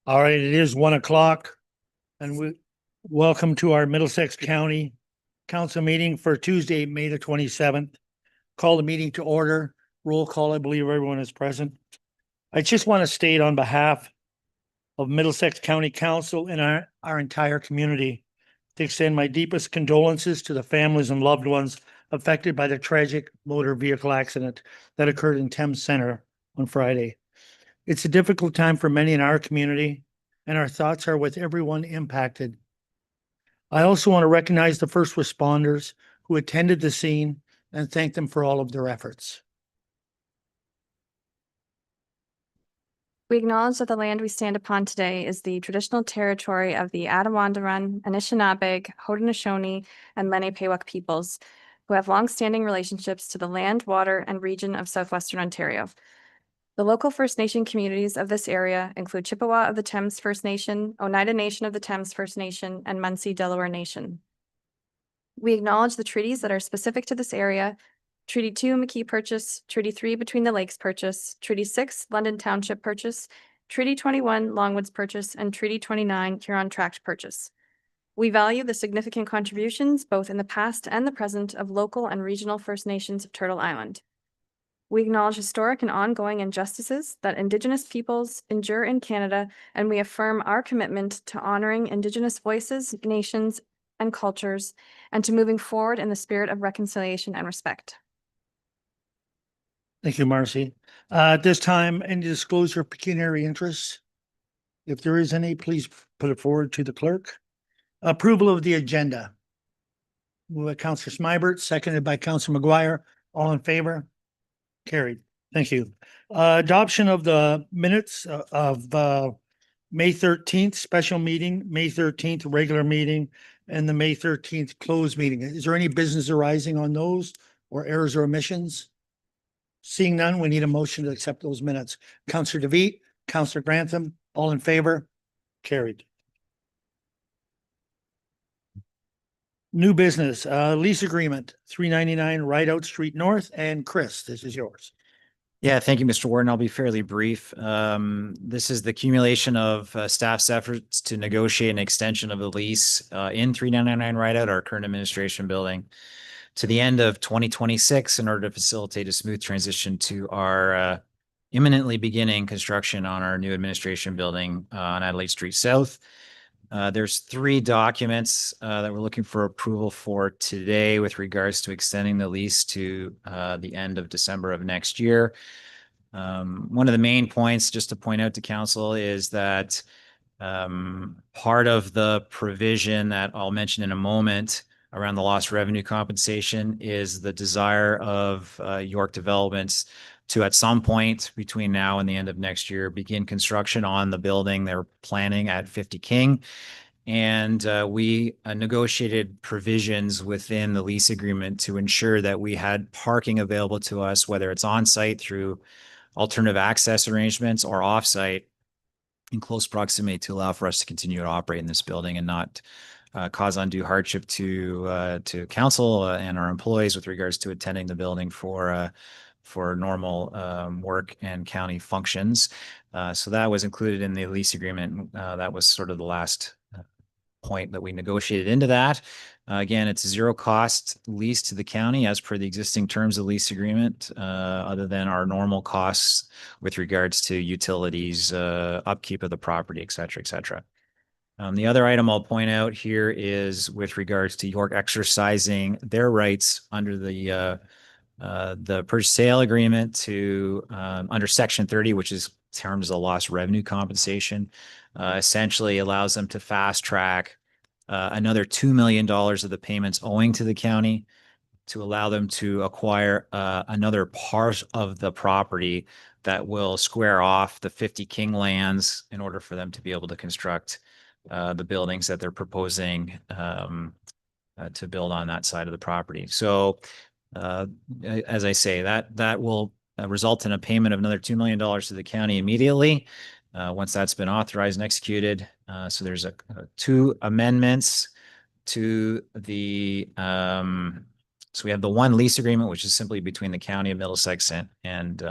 All right, it is 1 o'clock and welcome to our Middlesex County Council meeting for Tuesday, May the 27th. Call the meeting to order. Roll call. I believe everyone is present. I just want to state on behalf of Middlesex County Council and our entire community to extend my deepest condolences to the families and loved ones affected by the tragic motor vehicle accident that occurred in Thames Center on Friday. It's a difficult time for many in our community, and our thoughts are with everyone impacted. I also want to recognize the first responders who attended the scene and thank them for all of their efforts. We acknowledge that the land we stand upon today is the traditional territory of the Attawandaron, Anishinaabeg, Haudenosaunee, and Lenape peoples, who have long-standing relationships to the land, water, and region of southwestern Ontario. The local First Nation communities of this area include Chippewa of the Thames First Nation, Oneida Nation of the Thames First Nation, and Munsee Delaware Nation. We acknowledge the treaties that are specific to this area: Treaty 2 McKee Purchase, Treaty 3 Between the Lakes Purchase, Treaty 6 London Township Purchase, Treaty 21 Longwoods Purchase, and Treaty 29 Huron Tract Purchase. We value the significant contributions, both in the past and the present, of local and regional First Nations of Turtle Island. We acknowledge historic and ongoing injustices that Indigenous peoples endure in Canada, and we affirm our commitment to honoring Indigenous voices, nations, and cultures, and to moving forward in the spirit of reconciliation and respect. Thank you, Marcy. At this time, any disclosure of pecuniary interests? If there is any, please put it forward to the clerk. Approval of the agenda. Moved by Councillor Smybert, seconded by Councillor McGuire. All in favor? Carried. Thank you. Adoption of the minutes of May 13th special meeting, May 13th regular meeting, and the May 13th closed meeting. Is there any business arising on those or errors or omissions? Seeing none, we need a motion to accept those minutes. Councillor DeVitt, Councillor Grantham, all in favor? Carried. New business, lease agreement, 399 Rideout Street North. And Chris, this is yours. Yeah, thank you, Mr. Warden. I'll be fairly brief. This is the accumulation of staff's efforts to negotiate an extension of the lease in 399 Rideout, our current administration building, to the end of 2026 in order to facilitate a smooth transition to our imminently beginning construction on our new administration building on Adelaide Street South. There's 3 documents that we're looking for approval for today with regards to extending the lease to the end of December of next year. One of the main points, just to point out to council, is that part of the provision that I'll mention in a moment around the lost revenue compensation is the desire of York Developments to, at some point between now and the end of next year, begin construction on the building they're planning at 50 King. And we negotiated provisions within the lease agreement to ensure that we had parking available to us, whether it's on site through alternative access arrangements or off site, in close proximity to allow for us to continue to operate in this building and not cause undue hardship to council and our employees with regards to attending the building for normal work and county functions. So that was included in the lease agreement. That was sort of the last point that we negotiated into that. Again, it's a zero cost lease to the county as per the existing terms of lease agreement, other than our normal costs with regards to utilities, upkeep of the property, et cetera, et cetera. The other item I'll point out here is with regards to York exercising their rights under the purchase sale agreement to under Section 30, which is terms of lost revenue compensation, essentially allows them to fast track another $2 million of the payments owing to the county to allow them to acquire another part of the property that will square off the 50 King lands in order for them to be able to construct the buildings that they're proposing to build on that side of the property. So as I say, that will result in a payment of another $2 million to the county immediately once that's been authorized and executed. So there's 2 amendments to the so we have the one lease agreement, which is simply between the county of Middlesex and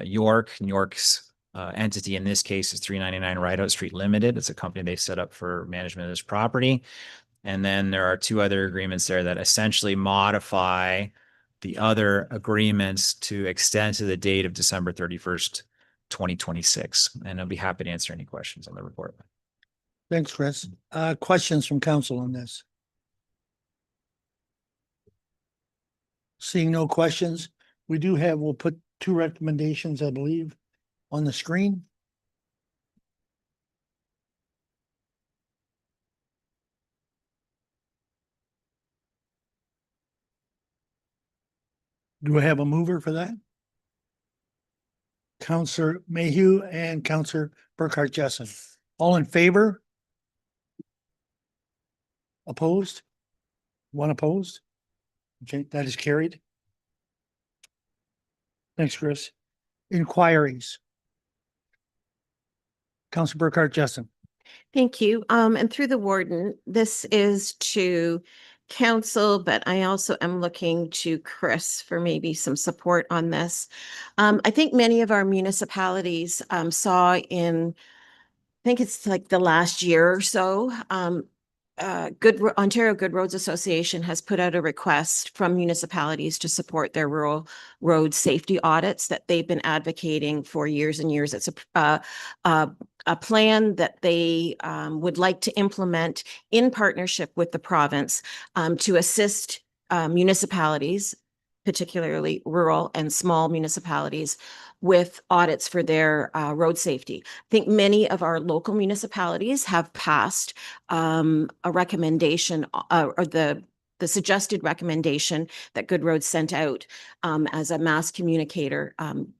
York. York's entity in this case is 399 Rideout Street Limited. It's a company they set up for management of this property. And then there are two other agreements there that essentially modify the other agreements to extend to the date of December 31st, 2026. And I'll be happy to answer any questions on the report. Thanks, Chris. Questions from council on this? Seeing no questions, we'll put two recommendations, I believe, on the screen. Do I have a mover for that? Counselor Mayhew and Counselor Burkhart Jessen. All in favor? Opposed? One opposed? Okay, that is carried. Thanks, Chris. Inquiries. Counselor Burkhart Jessen. Thank you. And through the warden, this is to council, but I also am looking to Chris for maybe some support on this. I think many of our municipalities saw in, I think it's like the last year or so, Ontario Good Roads Association has put out a request from municipalities to support their rural road safety audits that they've been advocating for years and years. It's a plan that they would like to implement in partnership with the province to assist municipalities, particularly rural and small municipalities, with audits for their road safety. I think many of our local municipalities have passed a recommendation or the suggested recommendation that Good Roads sent out as a mass communicator.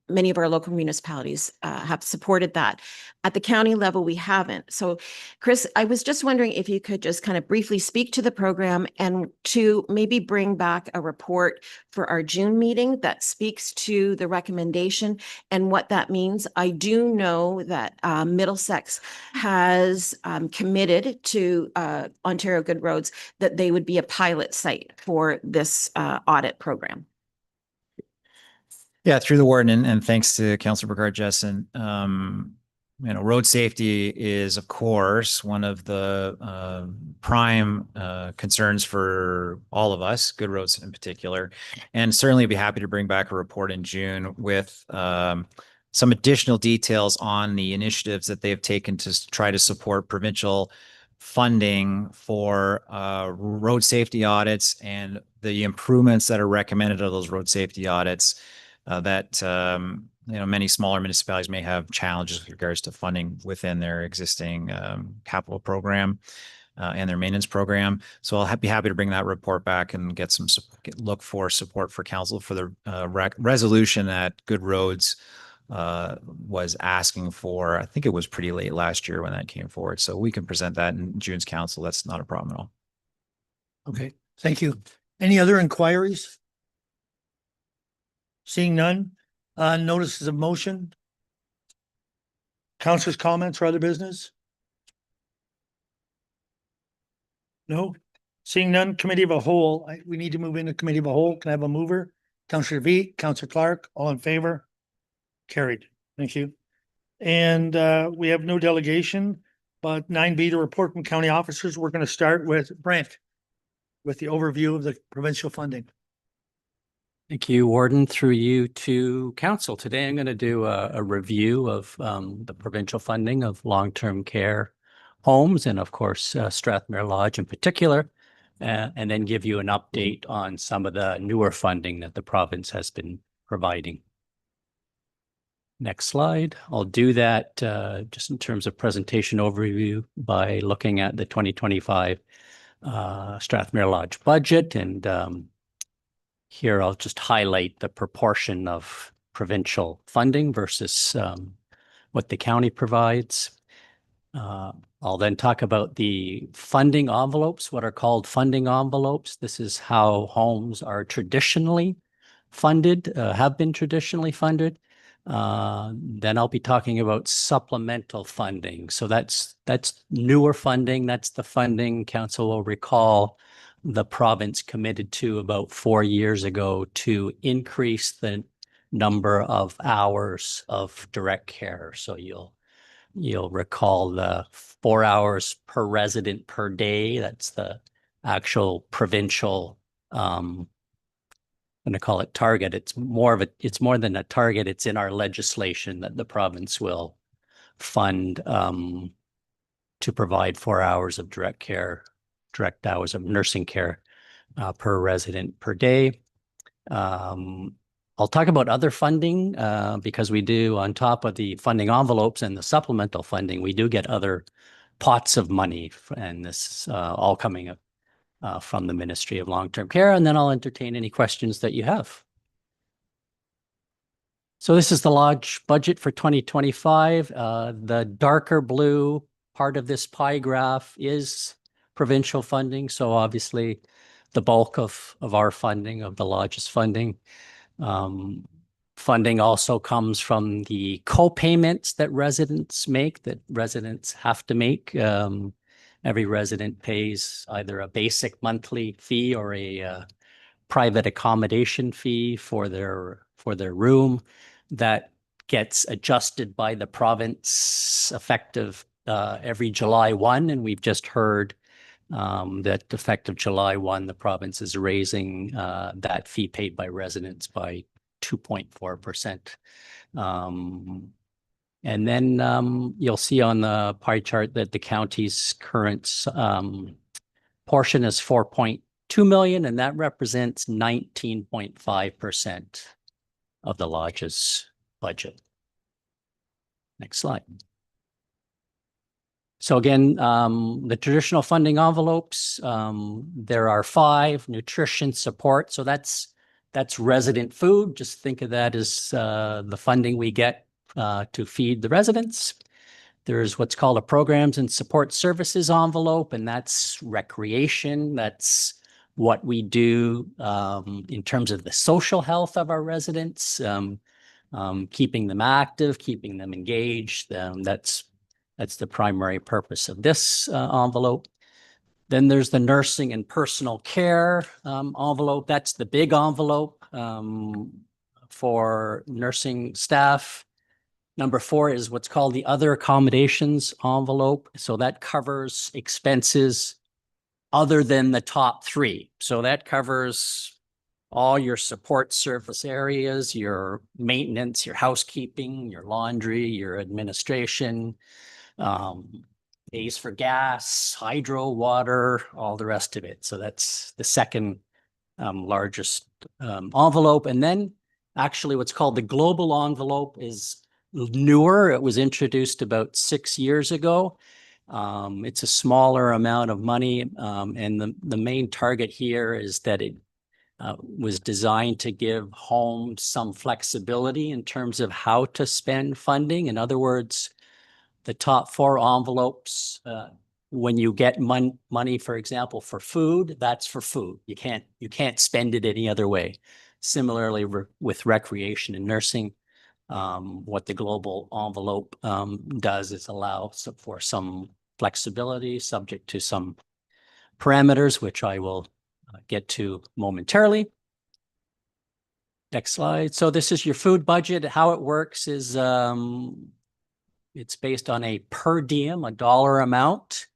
Many of our local municipalities have supported that. At the county level, we haven't. So, Chris, I was just wondering if you could just kind of briefly speak to the program and to maybe bring back a report for our June meeting that speaks to the recommendation and what that means. I do know that Middlesex has committed to Ontario Good Roads that they would be a pilot site for this audit program. Yeah, through the warden, and thanks to Councilor Burkhart Jessen. Road safety is, of course, one of the prime concerns for all of us, Good Roads in particular, and certainly be happy to bring back a report in June with some additional details on the initiatives that they've taken to try to support provincial funding for road safety audits and the improvements that are recommended of those road safety audits that many smaller municipalities may have challenges with regards to funding within their existing capital program and their maintenance program. So I'll be happy to bring that report back and look for support for council for the resolution that Good Roads was asking for. I think it was pretty late last year when that came forward. So we can present that in June's council. That's not a problem at all. Okay, thank you. Any other inquiries? Seeing none, notices of motion. Councilors' comments or other business? No? Seeing none, committee of a whole, we need to move into committee of a whole. Can I have a mover? Councilor Veet, Councilor Clark, all in favor? Carried. Thank you. And we have no delegation, but 9B to report from county officers. We're going to start with Brent with the overview of the provincial funding. Thank you, Warden. Through you to council. Today, I'm going to do a review of the provincial funding of long-term care homes and, of course, Strathmere Lodge in particular, and then give you an update on some of the newer funding that the province has been providing. Next slide. I'll do that just in terms of presentation overview by looking at the 2025 Strathmere Lodge budget. And here I'll just highlight the proportion of provincial funding versus what the county provides. I'll then talk about the funding envelopes, what are called funding envelopes. This is how homes are traditionally funded, have been traditionally funded. Then I'll be talking about supplemental funding. So that's newer funding. That's the funding council will recall the province committed to about 4 years ago to increase the number of hours of direct care. So you'll recall the 4 hours per resident per day. That's the actual provincial, I'm going to call it target. It's more than a target. It's in our legislation that the province will fund to provide 4 hours of direct hours of nursing care per resident per day. I'll talk about other funding because we do, on top of the funding envelopes and the supplemental funding, we do get other pots of money, and this all coming up from the Ministry of Long-Term Care, and then I'll entertain any questions that you have. So this is the Lodge budget for 2025. The darker blue part of this pie graph is provincial funding. So obviously the bulk of our funding, of the Lodge's funding. Funding also comes from the co-payments that residents make, that residents have to make. Every resident pays either a basic monthly fee or a private accommodation fee for their room that gets adjusted by the province effective every July 1. And we've just heard that effective July 1, the province is raising that fee paid by residents by 2.4%. And then you'll see on the pie chart that the county's current portion is 4.2 million, and that represents 19.5% of the Lodge's budget. Next slide. So again, the traditional funding envelopes, there are 5: nutrition support. So that's resident food. Just think of that as the funding we get to feed the residents. There's what's called a programs and support services envelope, and that's recreation. That's what we do in terms of the social health of our residents, keeping them active, keeping them engaged. That's the primary purpose of this envelope. Then there's the nursing and personal care envelope. That's the big envelope for nursing staff. Number 4 is what's called the other accommodations envelope. So that covers expenses other than the top 3. So that covers all your support service areas, your maintenance, your housekeeping, your laundry, your administration, pays for gas, hydro, water, all the rest of it. So that's the second largest envelope. And then actually what's called the global envelope is newer. It was introduced about 6 years ago. It's a smaller amount of money. And the main target here is that it was designed to give homes some flexibility in terms of how to spend funding. In other words, the top 4 envelopes, when you get money, for example, for food, that's for food. You can't spend it any other way. Similarly, with recreation and nursing, what the global envelope does is allow for some flexibility subject to some parameters, which I will get to momentarily. Next slide. So this is your food budget. How it works is it's based on a per diem, a dollar amount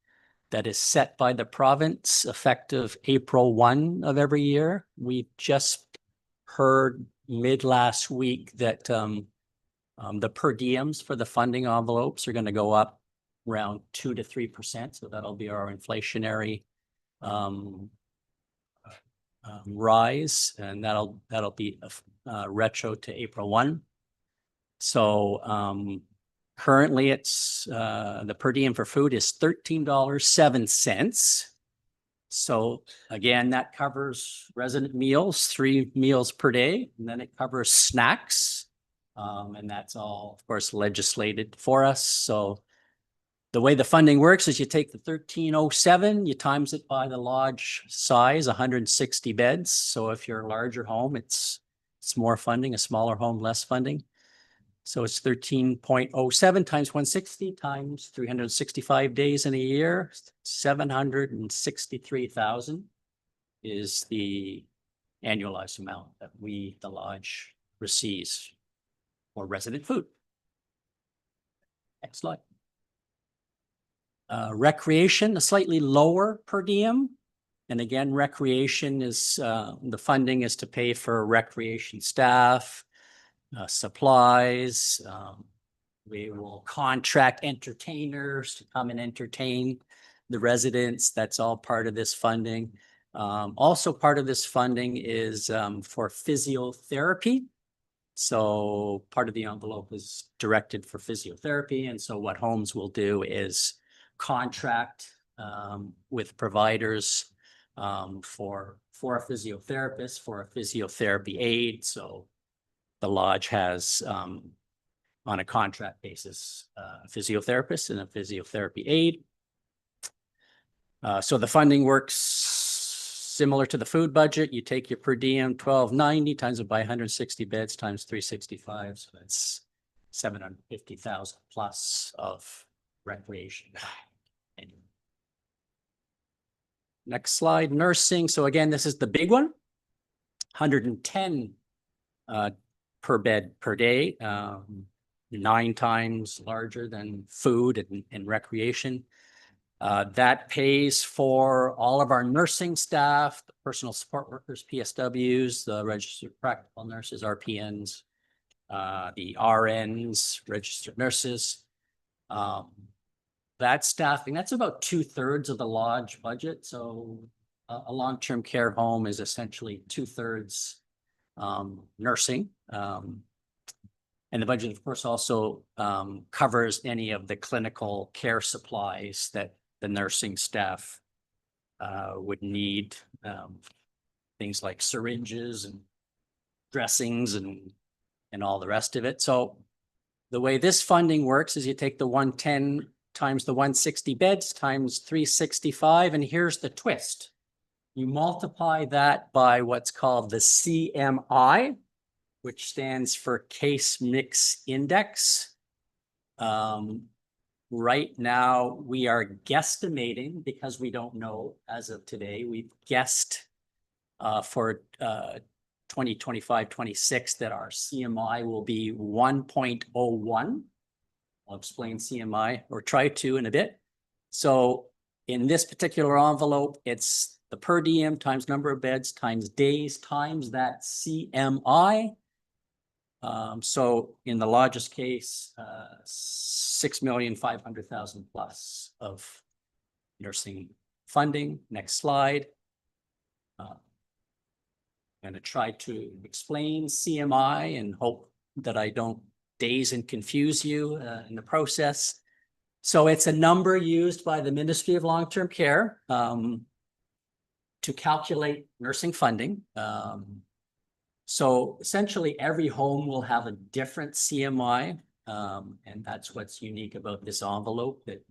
that is set by the province effective April 1 of every year. We just heard mid last week that the per diems for the funding envelopes are going to go up around 2 to 3%. So that'll be our inflationary rise, and that'll be retro to April 1. So currently it's the per diem for food is $13.07. So again, that covers resident meals, 3 meals per day, and then it covers snacks. And that's all, of course, legislated for us. So the way the funding works is you take the 1307, you times it by the lodge size, 160 beds. So if you're a larger home, it's more funding, a smaller home, less funding. So it's 13.07 times 160 times 365 days in a year, 763,000 is the annualized amount that we, the lodge, receives more resident food. Next slide. Recreation, a slightly lower per diem. And again, recreation is, the funding is to pay for recreation staff, supplies. We will contract entertainers to come and entertain the residents. That's all part of this funding. Also part of this funding is for physiotherapy. So part of the envelope is directed for physiotherapy. And so what homes will do is contract with providers for a physiotherapist, for a physiotherapy aid. So the lodge has on a contract basis, a physiotherapist and a physiotherapy aid. So the funding works similar to the food budget. You take your per diem 1290 times it by 160 beds times 365. So that's 750,000 plus of recreation. Next slide, nursing. So again, this is the big one, 110 per bed per day, 9 times larger than food and recreation. That pays for all of our nursing staff, the personal support workers, PSWs, the registered practical nurses, RPNs, the RNs, registered nurses. That staffing, that's about 2/3 of the lodge budget. So a long-term care home is essentially 2/3 nursing. And the budget, of course, also covers any of the clinical care supplies that the nursing staff would need. Things like syringes and dressings and all the rest of it. So the way this funding works is you take the 110 times the 160 beds times 365, and here's the twist. You multiply that by what's called the CMI, which stands for Case Mix Index. Right now, we are guesstimating, because we don't know as of today, we've guessed for 2025-26 that our CMI will be 1.01. I'll explain CMI, or try to in a bit. So in this particular envelope, it's the per diem times number of beds times days times that CMI. So in the largest case, 6,500,000 plus of nursing funding. Next slide. I'm going to try to explain CMI and hope that I don't daze and confuse you in the process. So it's a number used by the Ministry of Long-Term Care to calculate nursing funding. So essentially every home will have a different CMI, and that's what's unique about this envelope, that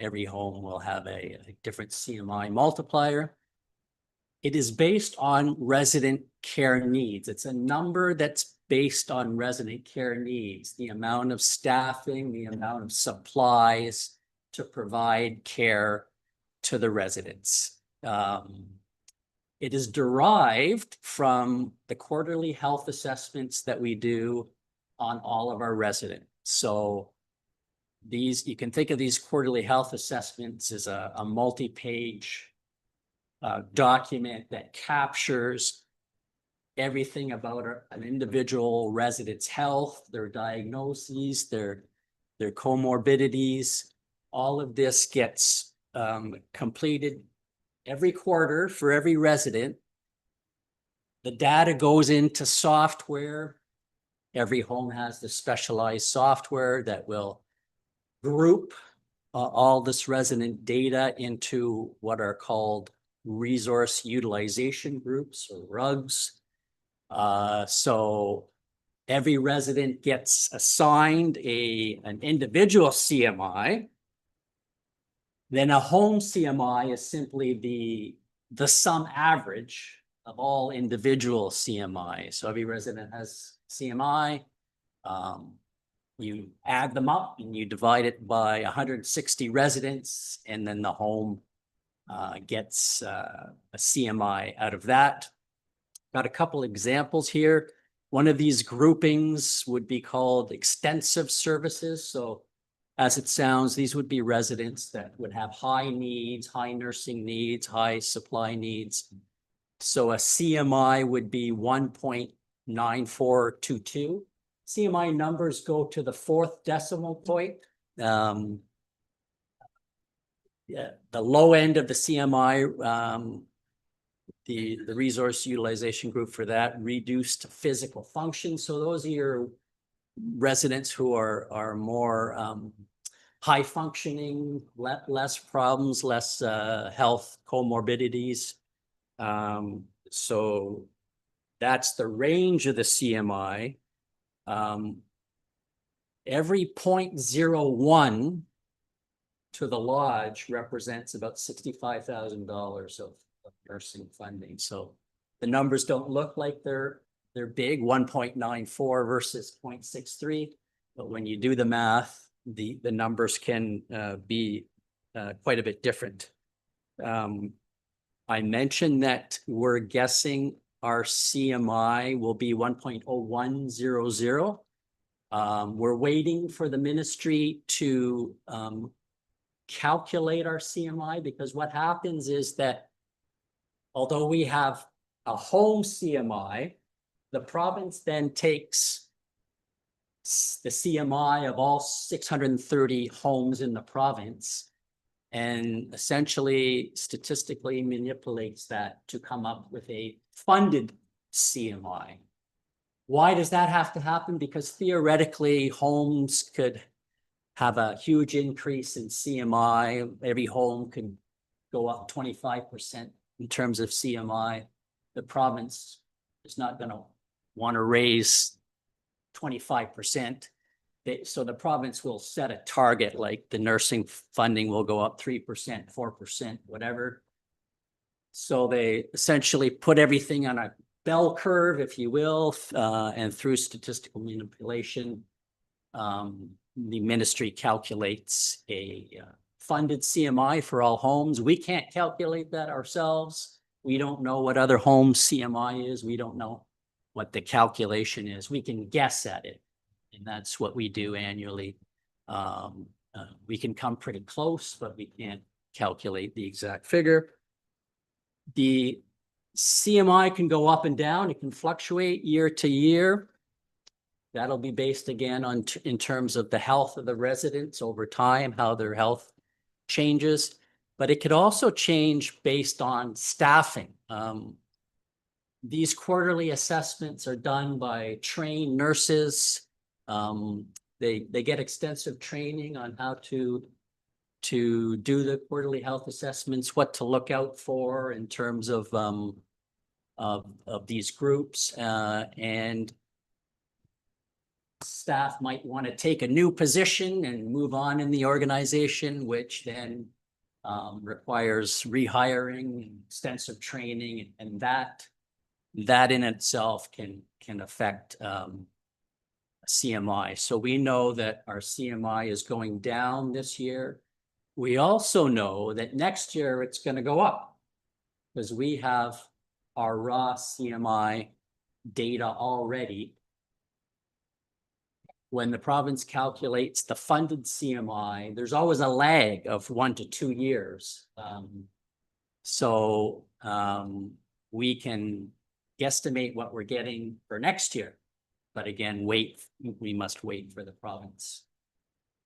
every home will have a different CMI multiplier. It is based on resident care needs. It's a number that's based on resident care needs, the amount of staffing, the amount of supplies to provide care to the residents. It is derived from the quarterly health assessments that we do on all of our residents. So these, you can think of these quarterly health assessments as a multi-page document that captures everything about an individual resident's health, their diagnoses, their comorbidities. All of this gets completed every quarter for every resident. The data goes into software. Every home has the specialized software that will group all this resident data into what are called resource utilization groups, or RUGs. So every resident gets assigned an individual CMI. Then a home CMI is simply the sum average of all individual CMI. So every resident has CMI. You add them up and you divide it by 160 residents, and then the home gets a CMI out of that. got a couple examples here. One of these groupings would be called extensive services. So as it sounds, these would be residents that would have high needs, high nursing needs, high supply needs. So a CMI would be 1.9422. CMI numbers go to the fourth decimal point. Yeah, the low end of the CMI, the resource utilization group for that, reduced physical function. So those are your residents who are more high functioning, less problems, less health comorbidities. So that's the range of the CMI. Every 0.01 to the lodge represents about $65,000 of nursing funding. So the numbers don't look like they're big, 1.94 versus 0.63. But when you do the math, the numbers can be quite a bit different. I mentioned that we're guessing our CMI will be 1.0100. We're waiting for the ministry to calculate our CMI, because what happens is that although we have a home CMI, the province then takes the CMI of all 630 homes in the province and essentially statistically manipulates that to come up with a funded CMI. Why does that have to happen? Because theoretically, homes could have a huge increase in CMI. Every home could go up 25% in terms of CMI. The province is not going to want to raise 25%. So the province will set a target, like the nursing funding will go up 3%, 4%, whatever. So they essentially put everything on a bell curve, if you will, and through statistical manipulation, the ministry calculates a funded CMI for all homes. We can't calculate that ourselves. We don't know what other home CMI is. We don't know what the calculation is. We can guess at it. And that's what we do annually. We can come pretty close, but we can't calculate the exact figure. The CMI can go up and down. It can fluctuate year to year. That'll be based again on in terms of the health of the residents over time, how their health changes. But it could also change based on staffing. These quarterly assessments are done by trained nurses. They get extensive training on how to do the quarterly health assessments, what to look out for in terms of these groups, and staff might want to take a new position and move on in the organization, which then requires rehiring, extensive training, and that in itself can affect CMI. So we know that our CMI is going down this year. We also know that next year it's going to go up because we have our raw CMI data already. When the province calculates the funded CMI, there's always a lag of 1 to 2 years. So we can guesstimate what we're getting for next year. But again, we must wait for the province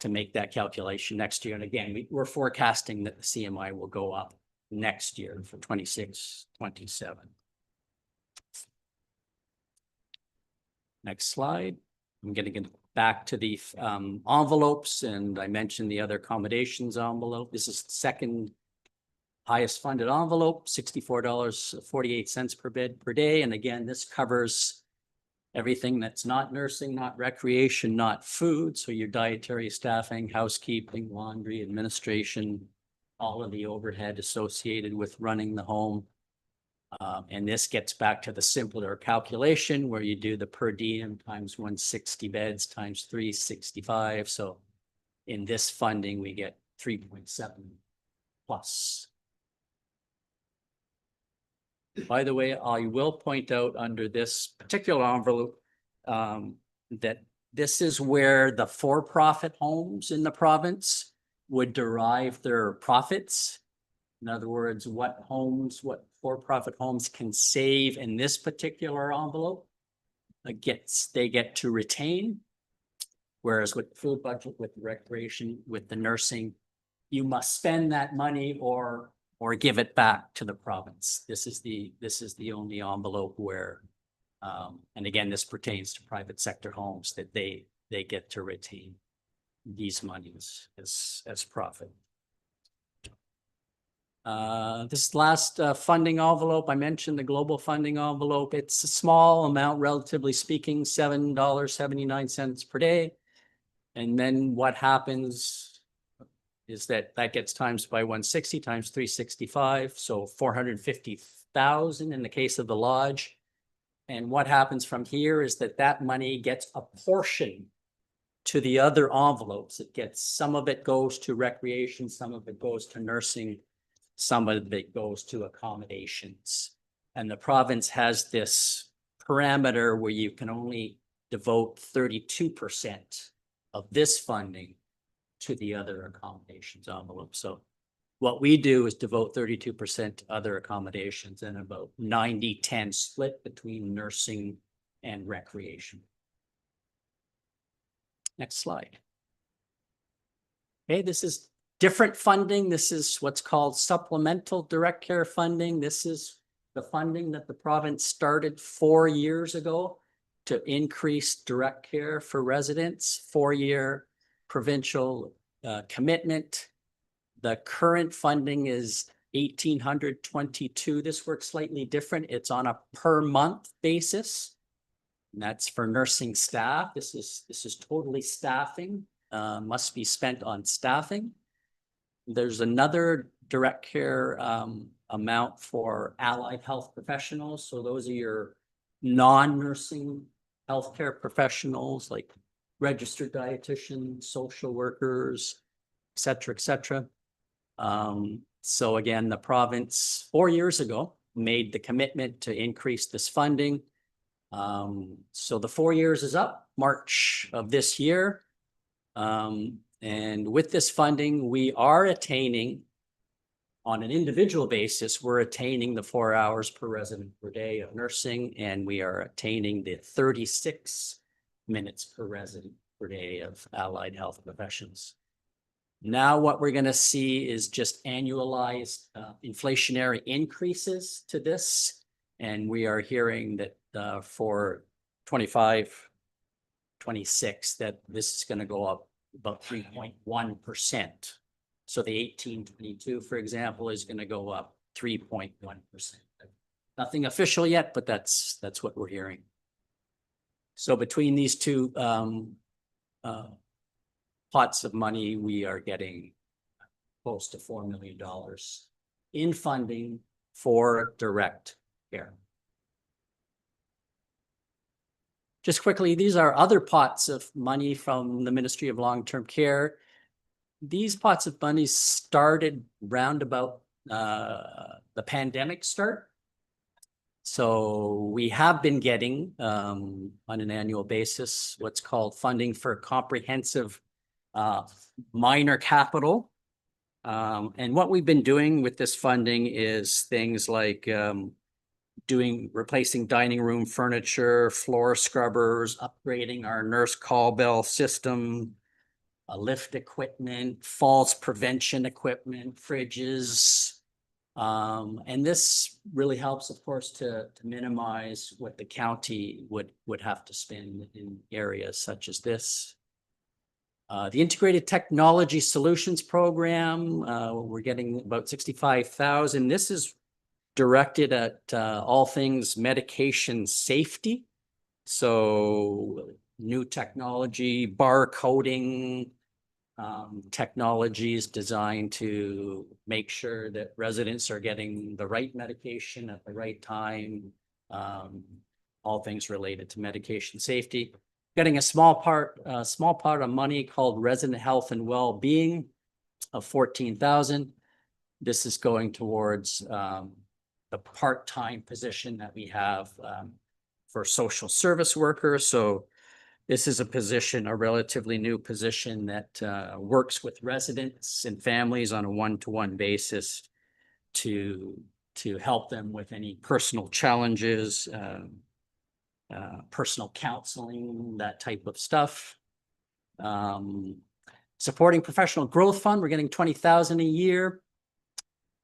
to make that calculation next year. And again, we're forecasting that the CMI will go up next year for 26, 27. Next slide. I'm going to get back to the envelopes, and I mentioned the other accommodations envelope. This is the second highest funded envelope, $64.48 per bed per day. And again, this covers everything that's not nursing, not recreation, not food. So your dietary, staffing, housekeeping, laundry, administration, all of the overhead associated with running the home. And this gets back to the simpler calculation where you do the per diem times 160 beds times 365. So in this funding, we get 3.7 plus. By the way, I will point out under this particular envelope that this is where the for-profit homes in the province would derive their profits. In other words, what for-profit homes can save in this particular envelope they get to retain. Whereas with food budget, with recreation, with the nursing, you must spend that money or give it back to the province. This is the only envelope where, and again, this pertains to private sector homes that they get to retain these monies as profit. This last funding envelope, I mentioned the global funding envelope. It's a small amount, relatively speaking, $7.79 per day. And then what happens is that gets times by 160 times 365. So 450,000 in the case of the lodge. And what happens from here is that money gets apportioned to the other envelopes. Some of it goes to recreation, some of it goes to nursing, some of it goes to accommodations. And the province has this parameter where you can only devote 32% of this funding to the other accommodations envelope. So what we do is devote 32% to other accommodations and about 90-10 split between nursing and recreation. Next slide. Okay, this is different funding. This is what's called supplemental direct care funding. This is the funding that the province started 4 years ago to increase direct care for residents, 4-year provincial commitment. The current funding is $1,822. This works slightly different. It's on a per month basis. And that's for nursing staff. This is totally staffing, must be spent on staffing. There's another direct care amount for allied health professionals. So those are your non-nursing healthcare professionals like registered dietitians, social workers, et cetera, et cetera. So again, the province 4 years ago made the commitment to increase this funding. So the 4 years is up March of this year. And with this funding, we are attaining on an individual basis, we're attaining the 4 hours per resident per day of nursing, and we are attaining the 36 minutes per resident per day of allied health professions. Now what we're going to see is just annualized inflationary increases to this. And we are hearing that for 25, 26, that this is going to go up about 3.1%. So the 1822, for example, is going to go up 3.1%. Nothing official yet, but that's what we're hearing. So between these two pots of money, we are getting close to $4 million in funding for direct care. Just quickly, these are other pots of money from the Ministry of Long-Term Care. These pots of money started round about the pandemic start. So we have been getting on an annual basis what's called funding for comprehensive minor capital. And what we've been doing with this funding is things like replacing dining room furniture, floor scrubbers, upgrading our nurse call bell system, lift equipment, falls prevention equipment, fridges. And this really helps, of course, to minimize what the county would have to spend in areas such as this. The Integrated Technology Solutions Program, we're getting about $65,000. This is directed at all things medication safety. So new technology, barcoding, technologies designed to make sure that residents are getting the right medication at the right time, all things related to medication safety. Getting a small part of money called Resident Health and Well-Being of $14,000. This is going towards the part-time position that we have for social service workers. So this is a position, a relatively new position that works with residents and families on a one-to-one basis to help them with any personal challenges, personal counseling, that type of stuff. Supporting professional growth fund, we're getting 20,000 a year.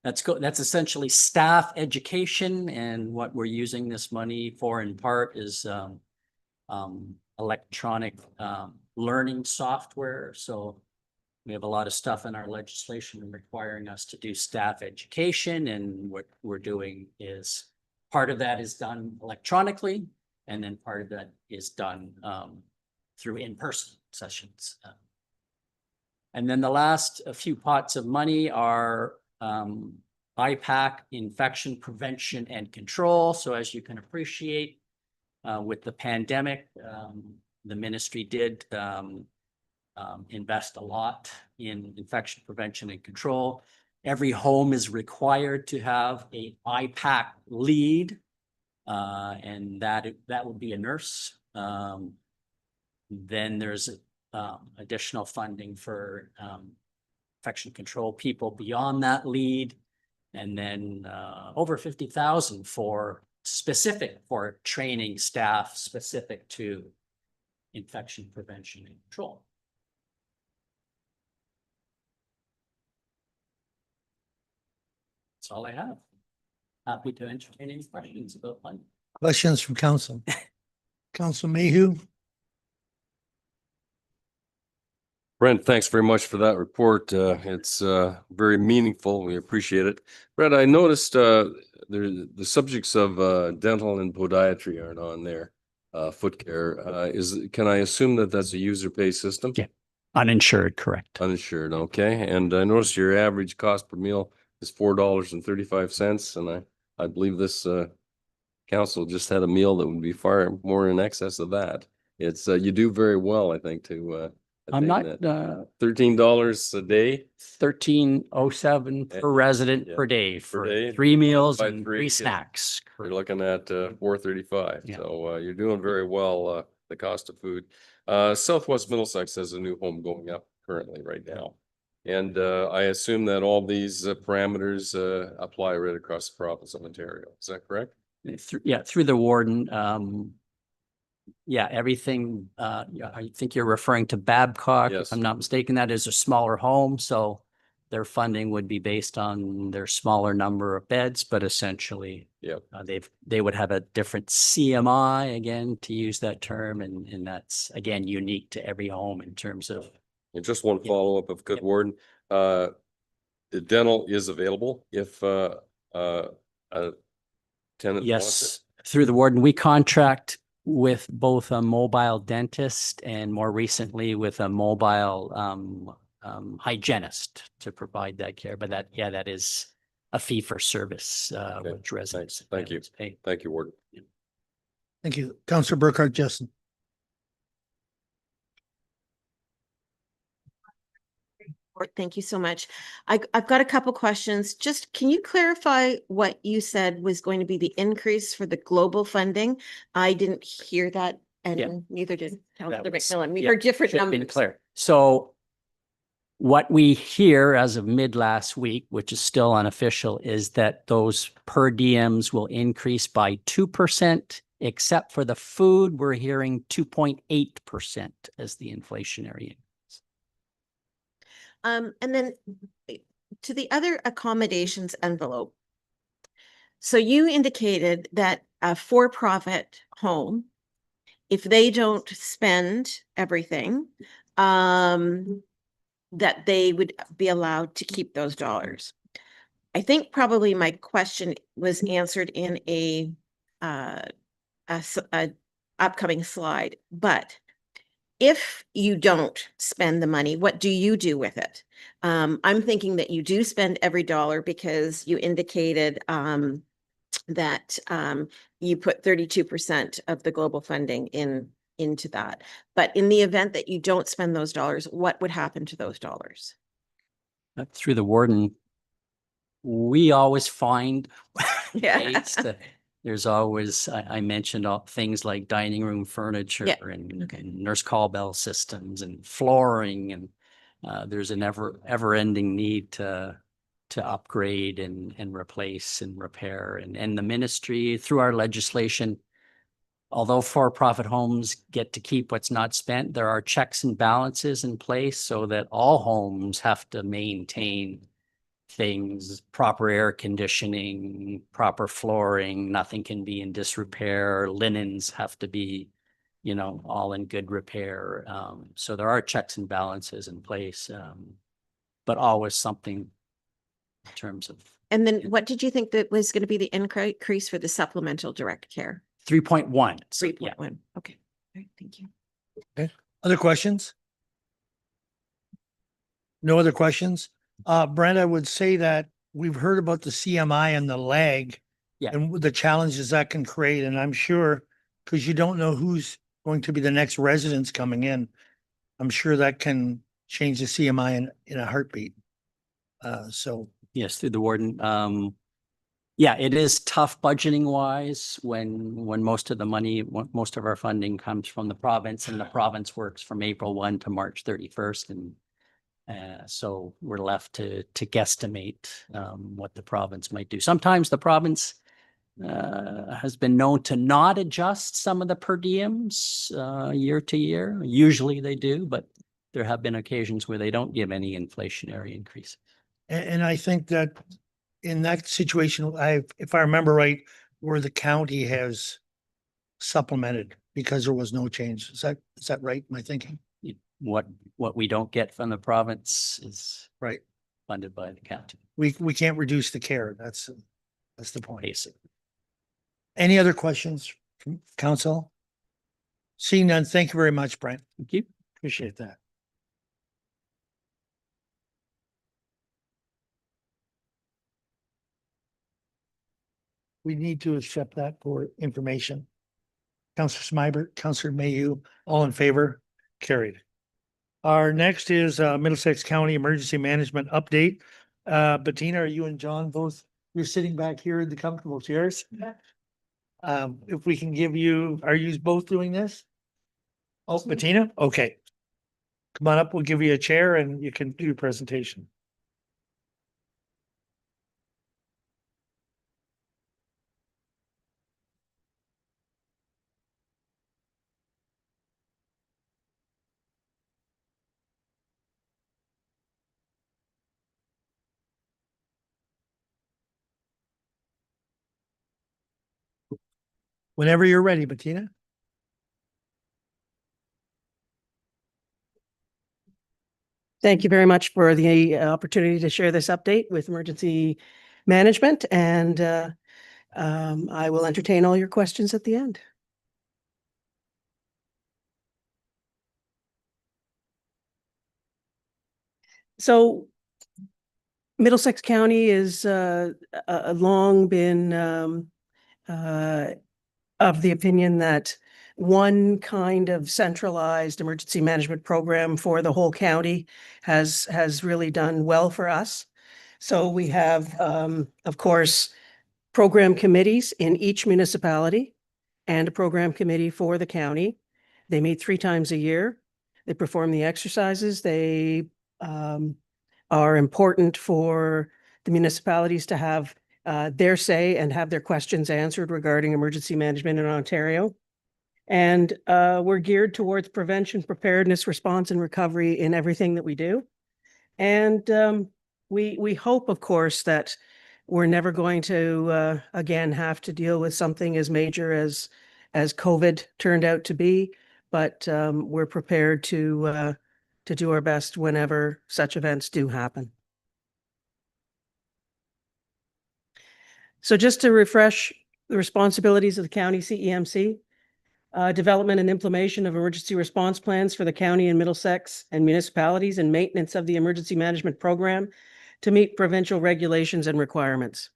That's essentially staff education, and what we're using this money for in part is electronic learning software. So we have a lot of stuff in our legislation requiring us to do staff education, and what we're doing is part of that is done electronically, and then part of that is done through in-person sessions. And then the last few pots of money are IPAC, infection prevention and control. So as you can appreciate, with the pandemic, the ministry did invest a lot in infection prevention and control. Every home is required to have a IPAC lead, and that would be a nurse. Then there's additional funding for infection control people beyond that lead, and then over 50,000 for training staff specific to infection prevention and control. That's all I have. Happy to entertain any questions about funding. Questions from council? Council Mayhew? Brent, thanks very much for that report. It's very meaningful. We appreciate it. Brent, I noticed the subjects of dental and podiatry aren't on there. Foot care. Can I assume that that's a user pay system? Yeah. Uninsured, correct. Uninsured, okay. And I noticed your average cost per meal is $4.35, and I believe this council just had a meal that would be far more in excess of that. It's you do very well, I think, to I'm not $13 a day. 1307 per resident Yeah. per day for day, 3 meals by and 3, 3 yeah. snacks. You're looking at $4.35. Yeah. So you're doing very well. The cost of food. Southwest Middlesex has a new home going up currently right now, and I assume that all these parameters apply right across the province of Ontario. Is that correct? Through the warden. Yeah, everything. I think you're referring to Babcock. Yes. If I'm not mistaken, that is a smaller home, so their funding would be based on their smaller number of beds, but essentially, Yep. They would have a different CMI, again, to use that term, and that's again unique to every home in terms of. And just one Yeah. follow-up of good Yep. warden. The dental is available if a tenant wants Yes, it. through the warden, we contract with both a mobile dentist and more recently with a mobile hygienist to provide that care. But that is a fee for service, Okay, which residents. thank you. pay. Thank you, warden. Thank you. Councillor Burkhart Justin. Thank you so much. I've got a couple questions. Just can you clarify what you said was going to be the increase for the global funding? I didn't hear that, and Yeah. neither did Councillor was- McMillan. We yeah, heard different should have been numbers. clear. So what we hear as of mid last week, which is still unofficial, is that those per diems will increase by 2%, except for the food, we're hearing 2.8% as the inflationary increase. And then to the other accommodations envelope. So you indicated that a for-profit home, if they don't spend everything, that they would be allowed to keep those dollars. I think probably my question was answered in a upcoming slide, but if you don't spend the money, what do you do with it? I'm thinking that you do spend every dollar because you indicated that you put 32% of the global funding into that. But in the event that you don't spend those dollars, what would happen to those dollars? Through the warden, we always find Yeah. dates. There's always, I mentioned all things like dining room furniture Yeah, and okay. and nurse call bell systems and flooring, and there's an ever-ending need to upgrade and replace and repair. And the ministry, through our legislation, although for-profit homes get to keep what's not spent, there are checks and balances in place so that all homes have to maintain things, proper air conditioning, proper flooring, nothing can be in disrepair, linens have to be, all in good repair. So there are checks and balances in place, but always something in terms of And then what did you think that was going to be the increase for the supplemental direct care? 3.1. So, 3.1. Okay. All right. Thank you. Other questions? No other questions? Brent, I would say that we've heard about the CMI and the lag Yeah. and the challenges that can create. And I'm sure, because you don't know who's going to be the next residents coming in, I'm sure that can change the CMI in a heartbeat. So Yes, through the warden. Yeah, it is tough budgeting wise when most of the money, most of our funding comes from the province, and the province works from April 1 to March 31st. And so we're left to guesstimate what the province might do. Sometimes the province has been known to not adjust some of the per diems year to year. Usually they do, but there have been occasions where they don't give any inflationary increase. And I think that in that situation, if I remember right, where the county has supplemented because there was no change. Is that right? Am I thinking? What we don't get from the province is Right. funded by the county, We can't reduce the care. That's the point. basically. Any other questions from council? Seeing none, thank you very much, Brent. Thank you. Appreciate that. We need to accept that for information. Councillor Smibert, Councillor Mayhew, all in favor? Carried. Our next is Middlesex County Emergency Management Update. Bettina, are you and John both, you're sitting back here in the comfortable chairs? If we can give you, are you both doing this? Oh, Bettina? Okay. Come on up, we'll give you a chair and you can do your presentation. Whenever you're ready, Bettina. Thank you very much for the opportunity to share this update with emergency management, and I will entertain all your questions at the end. So Middlesex County is long been of the opinion that one kind of centralized emergency management program for the whole county has really done well for us. So we have, of course, program committees in each municipality and a program committee for the county. They meet 3 times a year. They perform the exercises. They are important for the municipalities to have their say and have their questions answered regarding emergency management in Ontario. And we're geared towards prevention, preparedness, response, and recovery in everything that we do. And we hope, of course, that we're never going to again have to deal with something as major as COVID turned out to be. But we're prepared to do our best whenever such events do happen. So just to refresh the responsibilities of the county CEMC, development and implementation of emergency response plans for the county and Middlesex and municipalities, and maintenance of the emergency management program to meet provincial regulations and requirements.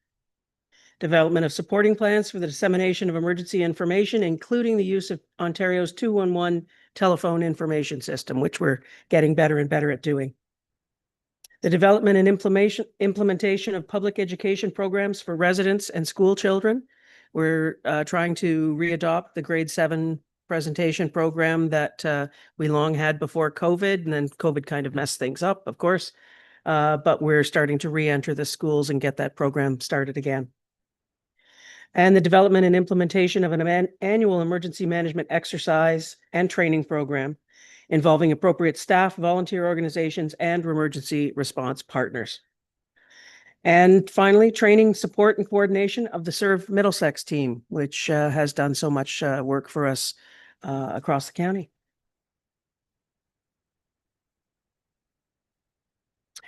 Development of supporting plans for the dissemination of emergency information, including the use of Ontario's 211 telephone information system, which we're getting better and better at doing. The development and implementation of public education programs for residents and school children. We're trying to readopt the grade 7 presentation program that we long had before COVID, and then COVID kind of messed things up, of course. But we're starting to re-enter the schools and get that program started again. And the development and implementation of an annual emergency management exercise and training program involving appropriate staff, volunteer organizations, and emergency response partners. And finally, training, support, and coordination of the Serve Middlesex team, which has done so much work for us across the county.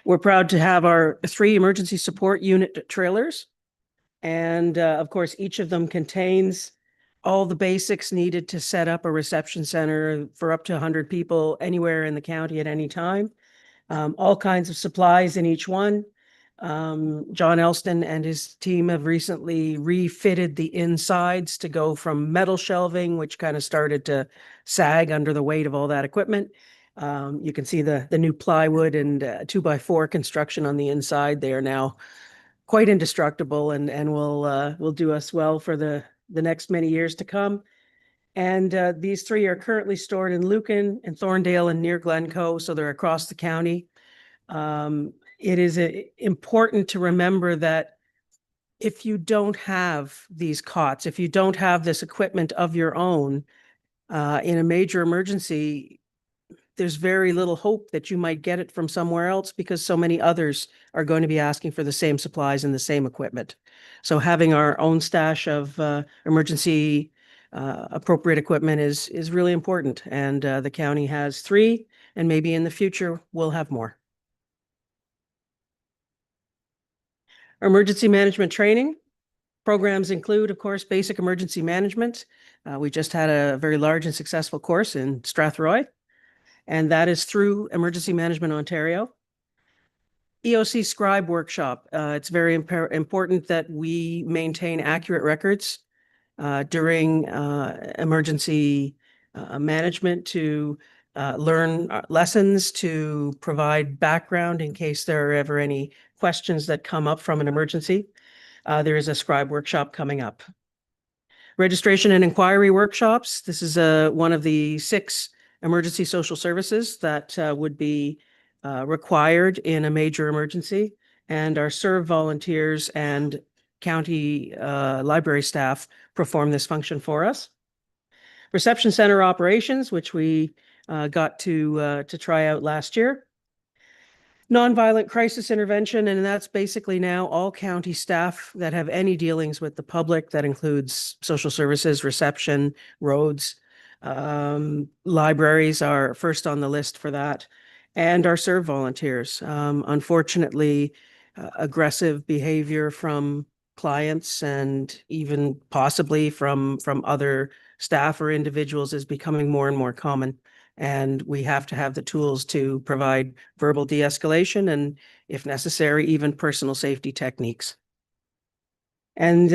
We're proud to have our 3 emergency support unit trailers. And of course, each of them contains all the basics needed to set up a reception center for up to 100 people anywhere in the county at any time. All kinds of supplies in each one. John Elston and his team have recently refitted the insides to go from metal shelving, which kind of started to sag under the weight of all that equipment. You can see the new plywood and 2x4 construction on the inside. They are now quite indestructible and will do us well for the next many years to come. And these 3 are currently stored in Lucan and Thorndale and near Glencoe, so they're across the county. It is important to remember that if you don't have these cots, if you don't have this equipment of your own in a major emergency, there's very little hope that you might get it from somewhere else because so many others are going to be asking for the same supplies and the same equipment. So having our own stash of emergency appropriate equipment is really important. And the county has 3, and maybe in the future we'll have more. Emergency management training programs include, of course, basic emergency management. We just had a very large and successful course in Strathroy, and that is through Emergency Management Ontario. EOC Scribe Workshop. It's very important that we maintain accurate records during emergency management to learn lessons, to provide background in case there are ever any questions that come up from an emergency. There is a Scribe Workshop coming up. Registration and inquiry workshops. This is one of the 6 emergency social services that would be required in a major emergency, and our Serve volunteers and county library staff perform this function for us. Reception center operations, which we got to try out last year. Nonviolent crisis intervention, and that's basically now all county staff that have any dealings with the public. That includes social services, reception, roads. Libraries are first on the list for that, and our Serve volunteers. Unfortunately, aggressive behavior from clients and even possibly from other staff or individuals is becoming more and more common. And we have to have the tools to provide verbal de-escalation and, if necessary, even personal safety techniques. And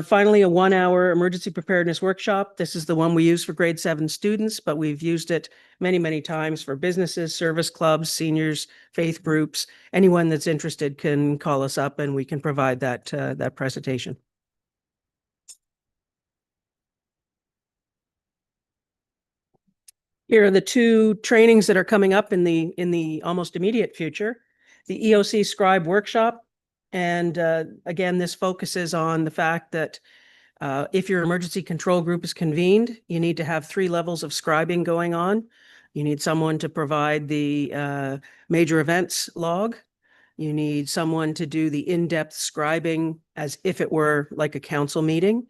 finally, a 1-hour emergency preparedness workshop. This is the one we use for grade 7 students, but we've used it many, many times for businesses, service clubs, seniors, faith groups. Anyone that's interested can call us up and we can provide that presentation. Here are the 2 trainings that are coming up in the almost immediate future. The EOC Scribe Workshop. And again, this focuses on the fact that if your emergency control group is convened, you need to have 3 levels of scribing going on. You need someone to provide the major events log. You need someone to do the in-depth scribing as if it were like a council meeting.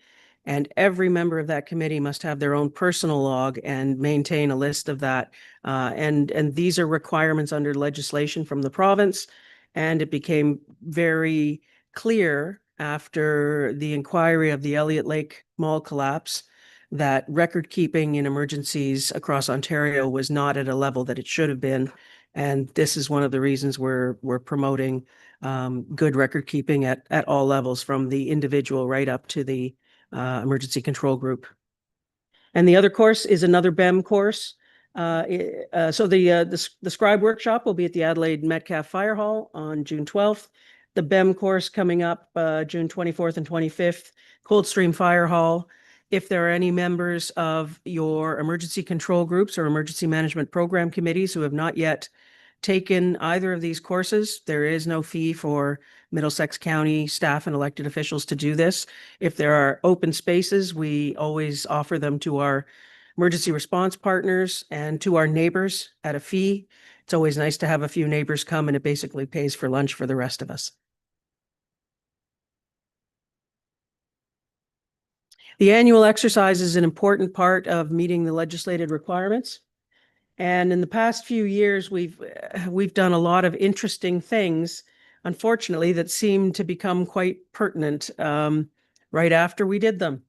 And every member of that committee must have their own personal log and maintain a list of that. And these are requirements under legislation from the province. And it became very clear after the inquiry of the Elliott Lake Mall collapse that record keeping in emergencies across Ontario was not at a level that it should have been. And this is one of the reasons we're promoting good record keeping at all levels, from the individual right up to the emergency control group. And the other course is another BEM course. The scribe workshop will be at the Adelaide Metcalf Fire Hall on June 12th. The BEM course coming up June 24th and 25th, Coldstream Fire Hall. If there are any members of your emergency control groups or emergency management program committees who have not yet taken either of these courses, there is no fee for Middlesex County staff and elected officials to do this. If there are open spaces, we always offer them to our emergency response partners and to our neighbors at a fee. It's always nice to have a few neighbors come, and it basically pays for lunch for the rest of us. The annual exercise is an important part of meeting the legislated requirements. And in the past few years, we've done a lot of interesting things, unfortunately, that seem to become quite pertinent right after we did them.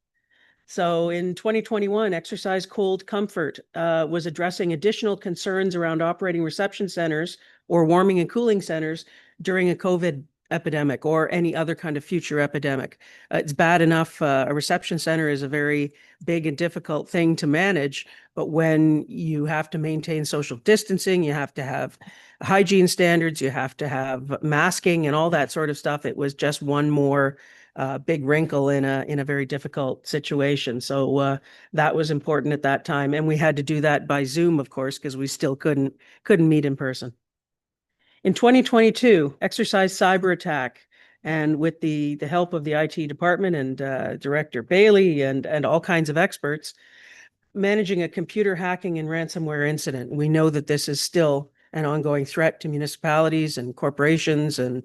So in 2021, Exercise Cold Comfort was addressing additional concerns around operating reception centers or warming and cooling centers during a COVID epidemic or any other kind of future epidemic. It's bad enough. A reception center is a very big and difficult thing to manage, but when you have to maintain social distancing, you have to have hygiene standards, you have to have masking and all that sort of stuff. It was just one more big wrinkle in a very difficult situation. So that was important at that time, and we had to do that by Zoom, of course, because we still couldn't meet in person. In 2022, Exercise Cyber Attack, and with the help of the IT department and Director Bailey and all kinds of experts, managing a computer hacking and ransomware incident. We know that this is still an ongoing threat to municipalities and corporations and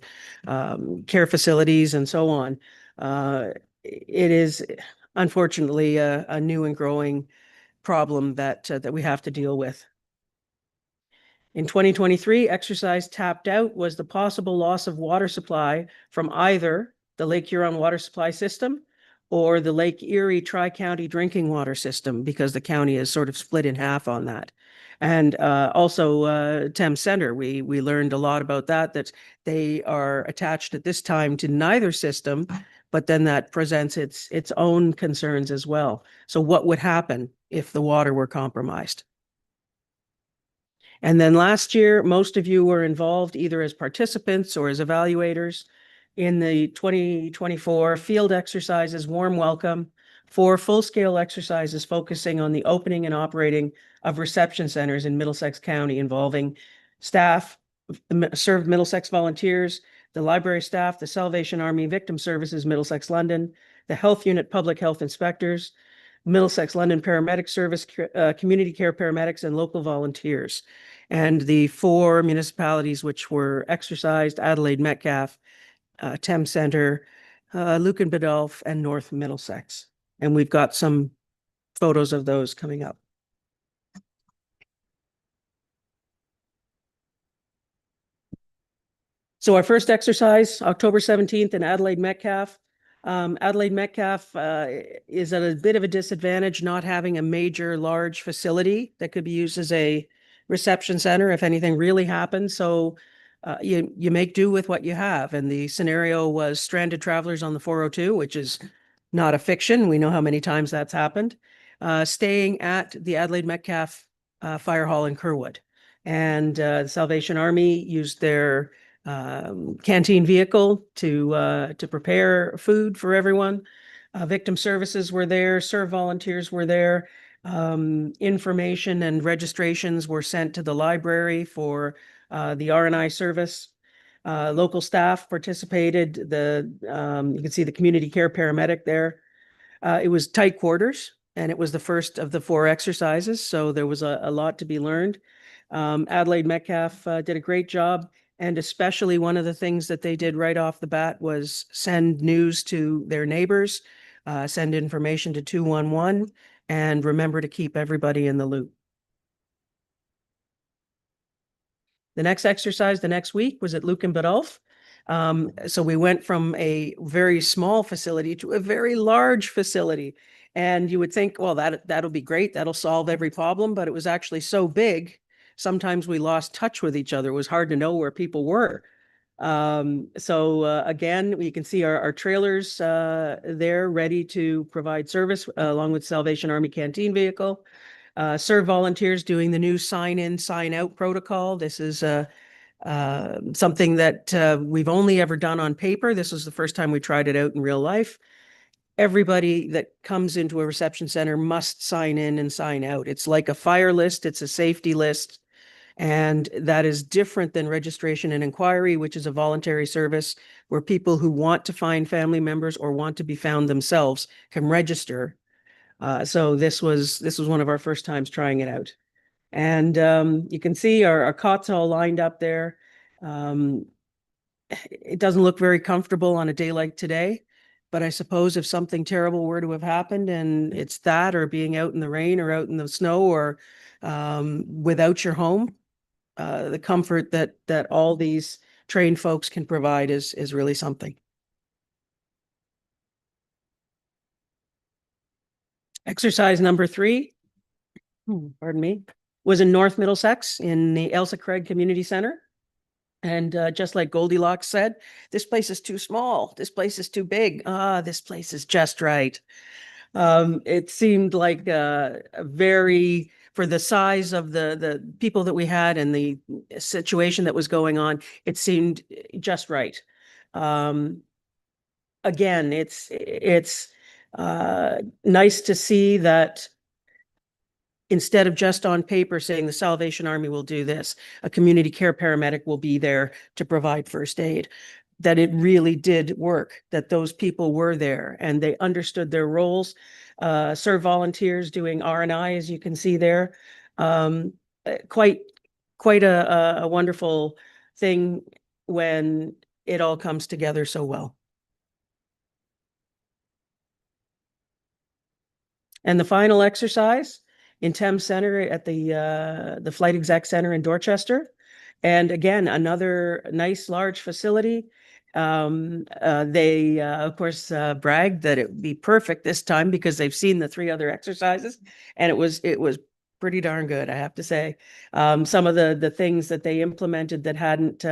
care facilities and so on. It is unfortunately a new and growing problem that we have to deal with. In 2023, Exercise tapped out was the possible loss of water supply from either the Lake Huron water supply system or the Lake Erie Tri-County drinking water system, because the county is sort of split in half on that. And also Thames Centre, we learned a lot about that they are attached at this time to neither system, but then that presents its own concerns as well. So what would happen if the water were compromised? And then last year, most of you were involved either as participants or as evaluators in the 2024 field exercises Warm Welcome, 4 full-scale exercises focusing on the opening and operating of reception centers in Middlesex County, involving staff, served Middlesex volunteers, the library staff, the Salvation Army Victim Services Middlesex London, the Health Unit Public Health Inspectors, Middlesex London Paramedic Service, community care paramedics, and local volunteers. And the 4 municipalities which were exercised: Adelaide Metcalf, Thames Centre, Lucan Biddulph, and North Middlesex. And we've got some photos of those coming up. So our first exercise, October 17th in Adelaide Metcalf. Adelaide Metcalf is at a bit of a disadvantage, not having a major large facility that could be used as a reception center if anything really happens. So you make do with what you have. And the scenario was stranded travelers on the 402, which is not a fiction. We know how many times that's happened. Staying at the Adelaide Metcalf Fire Hall in Kerwood. And the Salvation Army used their canteen vehicle to prepare food for everyone. Victim services were there, serve volunteers were there. Information and registrations were sent to the library for the R&I service. Local staff participated. You can see the community care paramedic there. It was tight quarters, and it was the first of the 4 exercises, so there was a lot to be learned. Adelaide Metcalf did a great job. And especially one of the things that they did right off the bat was send news to their neighbors, send information to 211, and remember to keep everybody in the loop. The next exercise the next week was at Lucan Biddulph. So we went from a very small facility to a very large facility. And you would think, well, that'll be great. That'll solve every problem. But it was actually so big. Sometimes we lost touch with each other. It was hard to know where people were. Again, you can see our trailers there ready to provide service along with Salvation Army canteen vehicle. Serve volunteers doing the new sign in, sign out protocol. This is something that we've only ever done on paper. This was the first time we tried it out in real life. Everybody that comes into a reception center must sign in and sign out. It's like a fire list. It's a safety list. And that is different than registration and inquiry, which is a voluntary service where people who want to find family members or want to be found themselves can register. So this was one of our first times trying it out. And you can see our cots all lined up there. It doesn't look very comfortable on a day like today, but I suppose if something terrible were to have happened and it's that or being out in the rain or out in the snow or without your home, the comfort that all these trained folks can provide is really something. Exercise number 3, pardon me, was in North Middlesex in the Elsa Craig Community Center. And just like Goldilocks said, this place is too small. This place is too big. This place is just right. It seemed like a very, for the size of the people that we had and the situation that was going on, it seemed just right. Again, it's nice to see that instead of just on paper saying the Salvation Army will do this, a community care paramedic will be there to provide first aid, that it really did work, that those people were there and they understood their roles. Serve volunteers doing R&I, as you can see there. Quite a wonderful thing when it all comes together so well. And the final exercise in Thames Center at the Flight Exec Center in Dorchester. And again, another nice large facility. They of course bragged that it would be perfect this time because they've seen the 3 other exercises, and it was pretty darn good, I have to say. Some of the things that they implemented that hadn't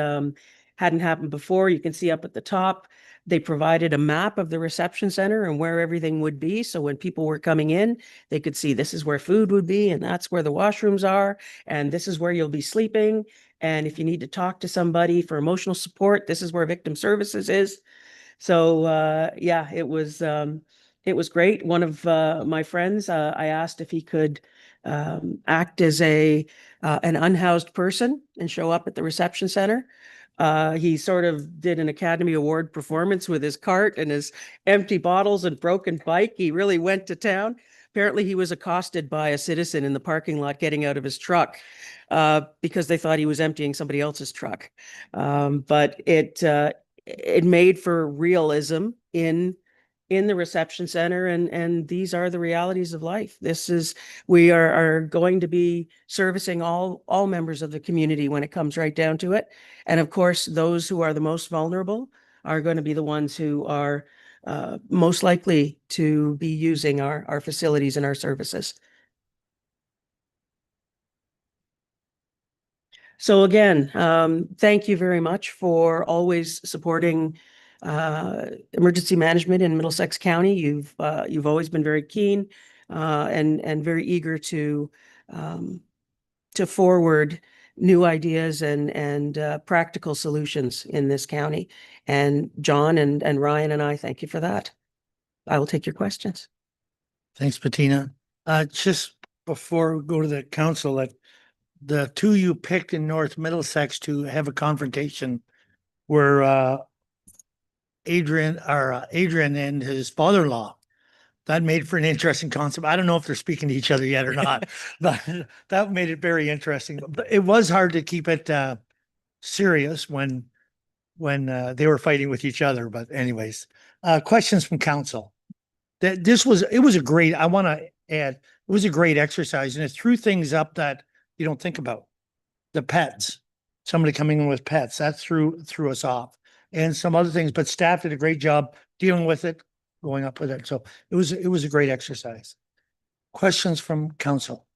happened before, you can see up at the top. They provided a map of the reception center and where everything would be. So when people were coming in, they could see this is where food would be, and that's where the washrooms are, and this is where you'll be sleeping. And if you need to talk to somebody for emotional support, this is where victim services is. So yeah, it was great. One of my friends, I asked if he could act as an unhoused person and show up at the reception center. He sort of did an Academy Award performance with his cart and his empty bottles and broken bike. He really went to town. Apparently he was accosted by a citizen in the parking lot getting out of his truck because they thought he was emptying somebody else's truck. But it made for realism in the reception center, and these are the realities of life. We are going to be servicing all members of the community when it comes right down to it. And of course, those who are the most vulnerable are going to be the ones who are most likely to be using our facilities and our services. So again, thank you very much for always supporting emergency management in Middlesex County. You've always been very keen and very eager to forward new ideas and practical solutions in this county. And John and Ryan and I thank you for that. I will take your questions. Thanks, Bettina. Just before we go to the council, that the 2 you picked in North Middlesex to have a confrontation were Adrian and his father-in-law. That made for an interesting concept. I don't know if they're speaking to each other yet or not, but that made it very interesting. But it was hard to keep it serious when they were fighting with each other. But anyways, questions from council. It was a great, I want to add, it was a great exercise, and it threw things up that you don't think about. The pets, somebody coming in with pets, that threw us off, and some other things, but staff did a great job dealing with it, going up with it. So it was a great exercise. Questions from council?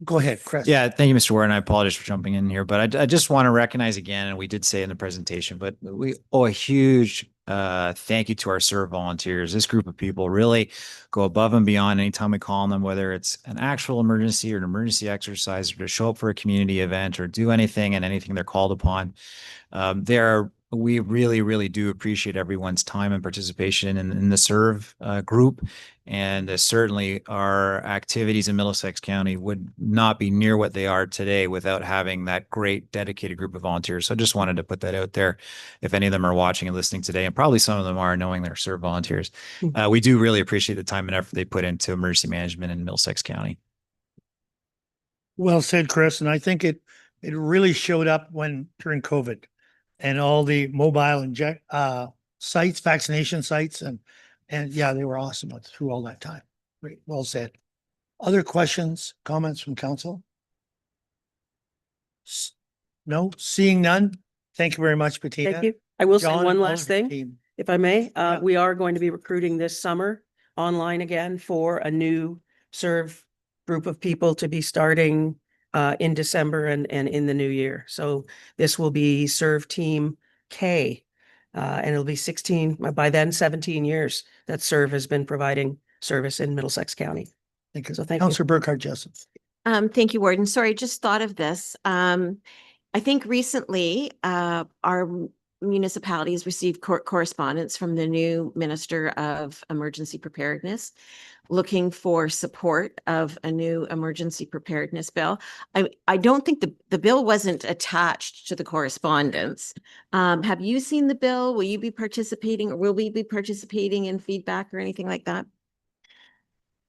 Go ahead, Chris. Yeah, thank you, Mr. Warren. I apologize for jumping in here, but I just want to recognize again, and we did say in the presentation, but we owe a huge thank you to our serve volunteers. This group of people really go above and beyond anytime we call on them, whether it's an actual emergency or an emergency exercise, or to show up for a community event or do anything and anything they're called upon. We really, really do appreciate everyone's time and participation in the serve group. And certainly our activities in Middlesex County would not be near what they are today without having that great dedicated group of volunteers. So I just wanted to put that out there. If any of them are watching and listening today, and probably some of them are, knowing they're serve volunteers, we do really appreciate the time and effort they put into emergency management in Middlesex County. Well said, Chris. And I think it really showed up during COVID and all the mobile sites, vaccination sites, and yeah, they were awesome through all that time. Great. Well said. Other questions, comments from council? No, seeing none. Thank you very much, Bettina. Thank you. I will say John one and all last of your thing, team. if I may. Yeah. We are going to be recruiting this summer online again for a new serve group of people to be starting in December and in the new year. So this will be Serve Team K. And it'll be 16, by then 17 years that Serve has been providing service in Middlesex County. Thank you. So thank you. Councillor Burkhart Jessup. Thank you, Warden. Sorry, just thought of this. I think recently, our municipalities received correspondence from the new Minister of Emergency Preparedness looking for support of a new emergency preparedness bill. I don't think the bill wasn't attached to the correspondence. Have you seen the bill? Will you be participating, or will we be participating in feedback or anything like that?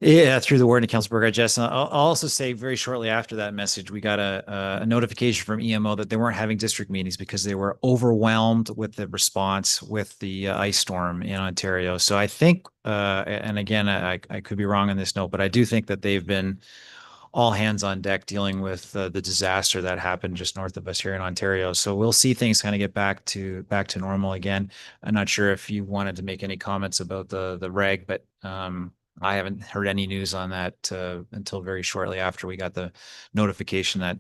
Yeah, through the word to Councilor Burkhart Jess. I'll also say very shortly after that message, we got a notification from EMO that they weren't having district meetings because they were overwhelmed with the response with the ice storm in Ontario. So I think, and again, I could be wrong on this note, but I do think that they've been all hands on deck dealing with the disaster that happened just north of us here in Ontario. So we'll see things kind of get back to normal again. I'm not sure if you wanted to make any comments about the reg, but I haven't heard any news on that until very shortly after we got the notification that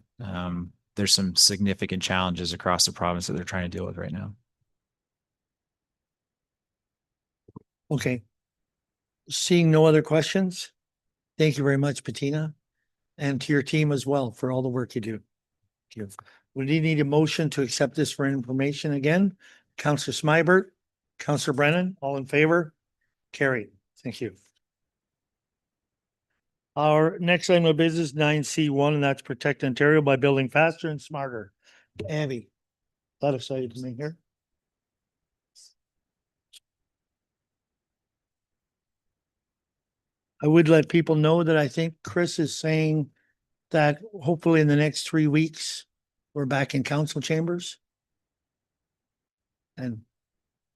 there's some significant challenges across the province that they're trying to deal with right now. Okay. Seeing no other questions, thank you very much, Bettina, and to your team as well for all the work you do. Thank you. We need a motion to accept this for information again. Councillor Smybert, Councillor Brennan, all in favor? Carried. Thank you. Our next item of business, 9C1, and that's protect Ontario by building faster and smarter. Abby, a lot excited to be here. I would let people know that I think Chris is saying that hopefully in the next 3 weeks, we're back in council chambers. And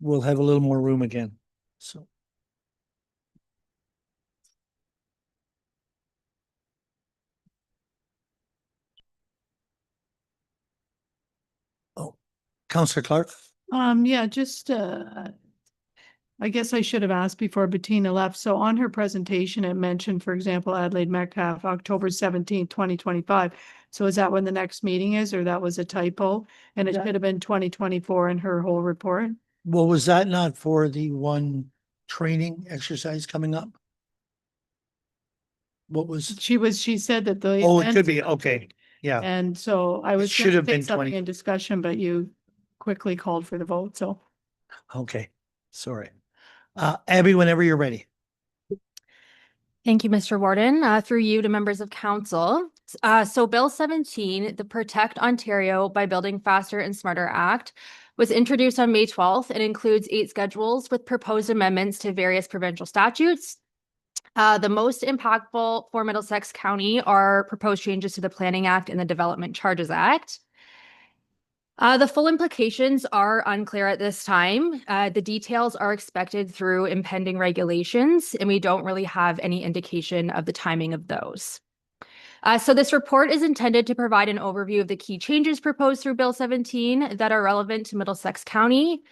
we'll have a little more room again, so. Oh, Councillor Clark? Yeah, just, I guess I should have asked before Bettina left. So on her presentation, it mentioned, for example, Adelaide Metcalf, October 17th, 2025. So is that when the next meeting is, or that was a typo? And it Yeah. should have been 2024 in her whole report? Well, was that not for the one training exercise coming up? What was, She said that the. oh, it event- could be, okay, yeah, And so I was should gonna have say been something 20. in discussion, but you quickly called for the vote, so. okay, sorry. Abby, whenever you're ready. Thank you, Mr. Warden. Through you to members of council. So Bill 17, the Protect Ontario by Building Faster and Smarter Act, was introduced on May 12th and includes 8 schedules with proposed amendments to various provincial statutes. The most impactful for Middlesex County are proposed changes to the Planning Act and the Development Charges Act. The full implications are unclear at this time. The details are expected through impending regulations, and we don't really have any indication of the timing of those. So this report is intended to provide an overview of the key changes proposed through Bill 17 that are relevant to Middlesex County.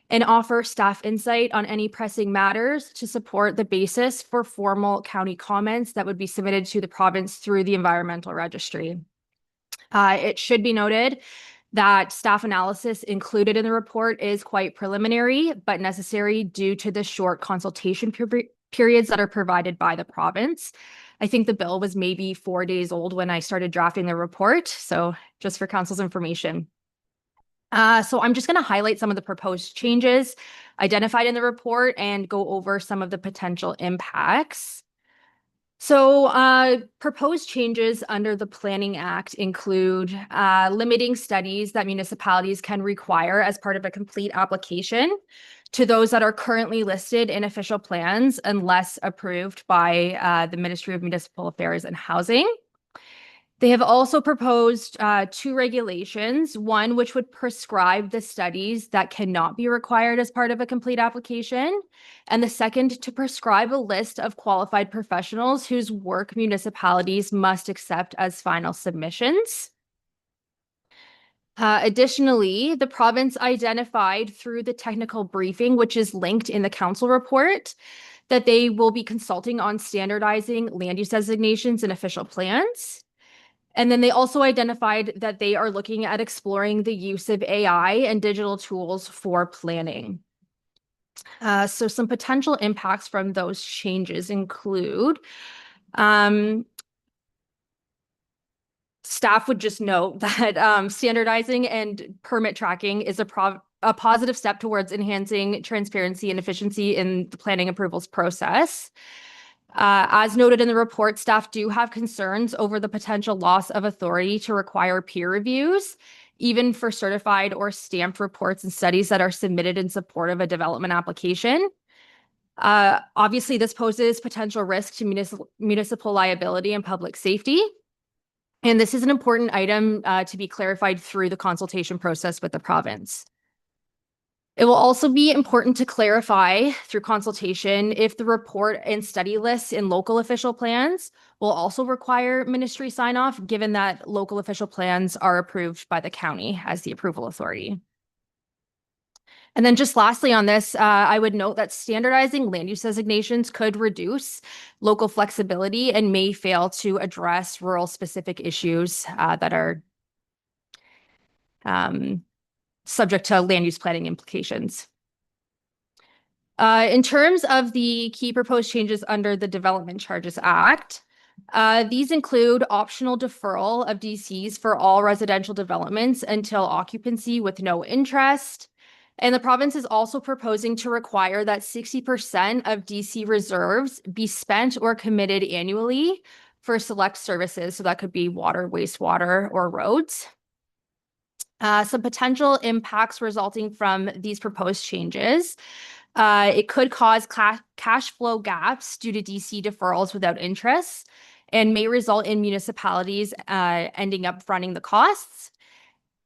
and offer staff insight on any pressing matters to support the basis for formal county comments that would be submitted to the province through the environmental registry. It should be noted that staff analysis included in the report is quite preliminary, but necessary due to the short consultation periods that are provided by the province. I think the bill was maybe 4 days old when I started drafting the report, so just for council's information. So I'm just going to highlight some of the proposed changes identified in the report and go over some of the potential impacts. So proposed changes under the Planning Act include limiting studies that municipalities can require as part of a complete application to those that are currently listed in official plans unless approved by the Ministry of Municipal Affairs and Housing. They have also proposed 2 regulations, one which would prescribe the studies that cannot be required as part of a complete application, and the second to prescribe a list of qualified professionals whose work municipalities must accept as final submissions. Additionally, the province identified through the technical briefing, which is linked in the council report, that they will be consulting on standardizing land use designations and official plans. And then they also identified that they are looking at exploring the use of AI and digital tools for planning. So some potential impacts from those changes include staff would just note that standardizing and permit tracking is a positive step towards enhancing transparency and efficiency in the planning approvals process. As noted in the report, staff do have concerns over the potential loss of authority to require peer reviews, even for certified or stamped reports and studies that are submitted in support of a development application. Obviously, this poses potential risk to municipal liability and public safety. And this is an important item to be clarified through the consultation process with the province. It will also be important to clarify through consultation if the report and study lists in local official plans will also require ministry sign-off, given that local official plans are approved by the county as the approval authority. And then just lastly on this, I would note that standardizing land use designations could reduce local flexibility and may fail to address rural specific issues that are subject to land use planning implications. In terms of the key proposed changes under the Development Charges Act, these include optional deferral of DCs for all residential developments until occupancy with no interest. And the province is also proposing to require that 60% of DC reserves be spent or committed annually for select services. So that could be water, wastewater, or roads. Some potential impacts resulting from these proposed changes. It could cause cash flow gaps due to DC deferrals without interest and may result in municipalities ending up fronting the costs.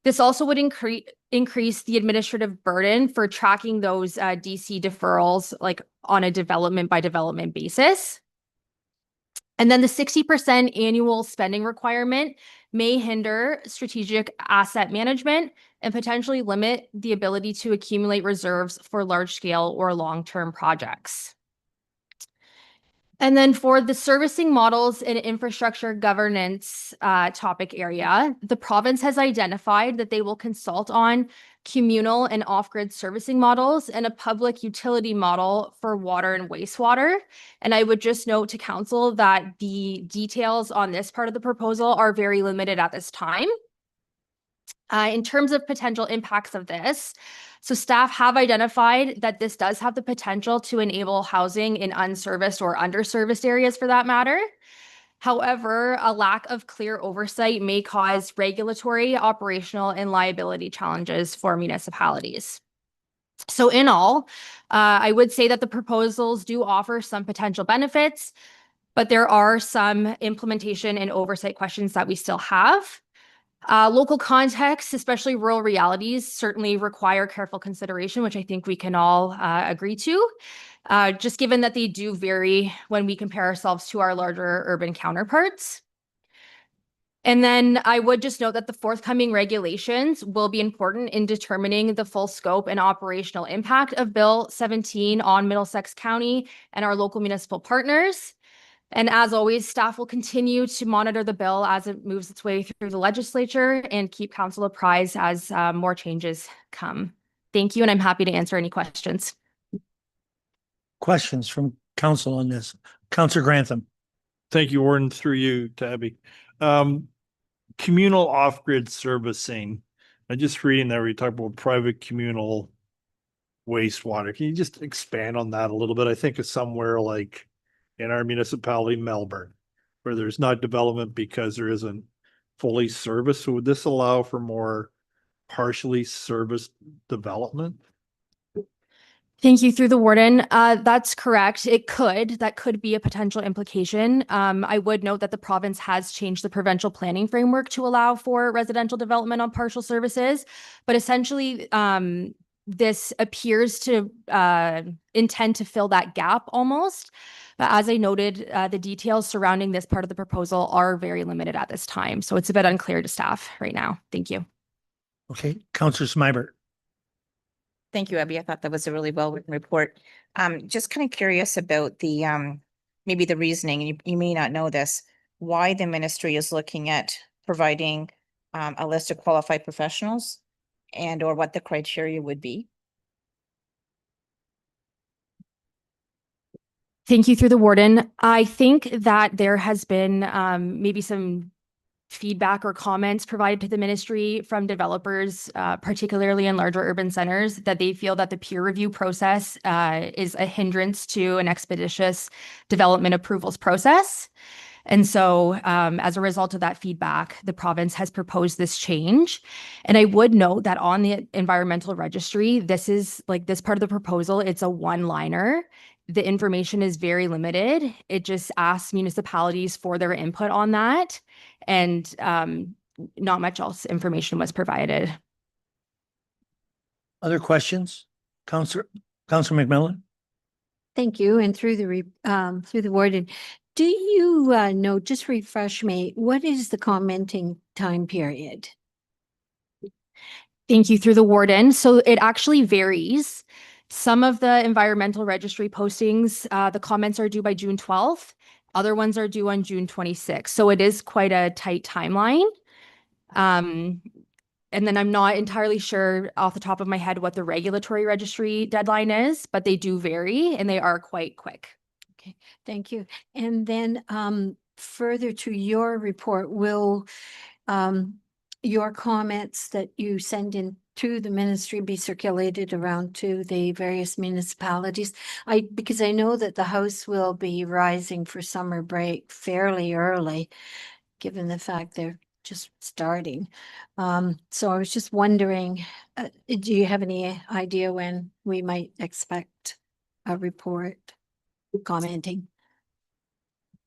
This also would increase the administrative burden for tracking those DC deferrals like on a development by development basis. And then the 60% annual spending requirement may hinder strategic asset management and potentially limit the ability to accumulate reserves for large-scale or long-term projects. And then for the servicing models and infrastructure governance topic area, the province has identified that they will consult on communal and off-grid servicing models and a public utility model for water and wastewater. And I would just note to council that the details on this part of the proposal are very limited at this time. In terms of potential impacts of this, so staff have identified that this does have the potential to enable housing in unserviced or underserviced areas for that matter. However, a lack of clear oversight may cause regulatory, operational, and liability challenges for municipalities. So in all, I would say that the proposals do offer some potential benefits, but there are some implementation and oversight questions that we still have. Local context, especially rural realities, certainly require careful consideration, which I think we can all agree to, just given that they do vary when we compare ourselves to our larger urban counterparts. And then I would just note that the forthcoming regulations will be important in determining the full scope and operational impact of Bill 17 on Middlesex County and our local municipal partners. And as always, staff will continue to monitor the bill as it moves its way through the legislature and keep council apprised as more changes come. Thank you, and I'm happy to answer any questions. Questions from council on this? Councillor Grantham. Thank you, Warden, through you, Tabby. Communal off-grid servicing. I just reading that we talk about private communal wastewater. Can you just expand on that a little bit? I think it's somewhere like in our municipality, Melbourne, where there's not development because there isn't fully serviced. So would this allow for more partially serviced development? Thank you, through the warden. That's correct. That could be a potential implication. I would note that the province has changed the provincial planning framework to allow for residential development on partial services, but essentially, this appears to intend to fill that gap almost. But as I noted, the details surrounding this part of the proposal are very limited at this time. So it's a bit unclear to staff right now. Thank you. Okay, Councillor Smyber. Thank you, Abby. I thought that was a really well-written report. Just kind of curious about the, maybe the reasoning, you may not know this, why the ministry is looking at providing a list of qualified professionals and or what the criteria would be. Thank you, through the warden. I think that there has been maybe some feedback or comments provided to the ministry from developers, particularly in larger urban centers, that they feel that the peer review process is a hindrance to an expeditious development approvals process. And so as a result of that feedback, the province has proposed this change. And I would note that on the environmental registry, this is like this part of the proposal, it's a one-liner. The information is very limited. It just asks municipalities for their input on that. And not much else information was provided. Other questions? Councillor McMillan? Thank you. And through the warden, do you know, just refresh me, what is the commenting time period? Thank you, through the warden. So it actually varies. Some of the environmental registry postings, the comments are due by June 12th. Other ones are due on June 26th. So it is quite a tight timeline. And then I'm not entirely sure off the top of my head what the regulatory registry deadline is, but they do vary and they are quite quick. Okay, thank you. And then further to your report, will your comments that you send in to the ministry be circulated around to the various municipalities? Because I know that the House will be rising for summer break fairly early, given the fact they're just starting. So I was just wondering, do you have any idea when we might expect a report commenting?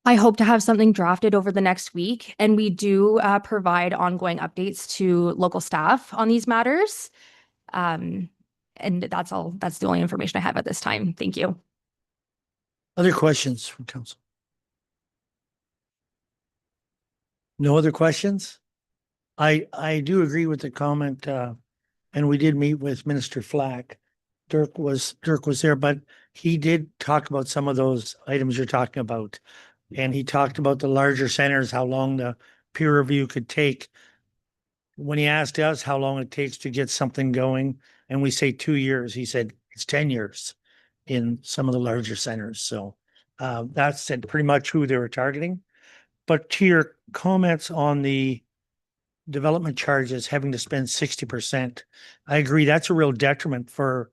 I hope to have something drafted over the next week, and we do provide ongoing updates to local staff on these matters. And that's all. That's the only information I have at this time. Thank you. Other questions from council? No other questions? I do agree with the comment, and we did meet with Minister Flack. Dirk was there, but he did talk about some of those items you're talking about. And he talked about the larger centers, how long the peer review could take. When he asked us how long it takes to get something going, and we say 2 years, he said it's 10 years in some of the larger centers. So that's pretty much who they were targeting. But to your comments on the development charges having to spend 60%, I agree that's a real detriment for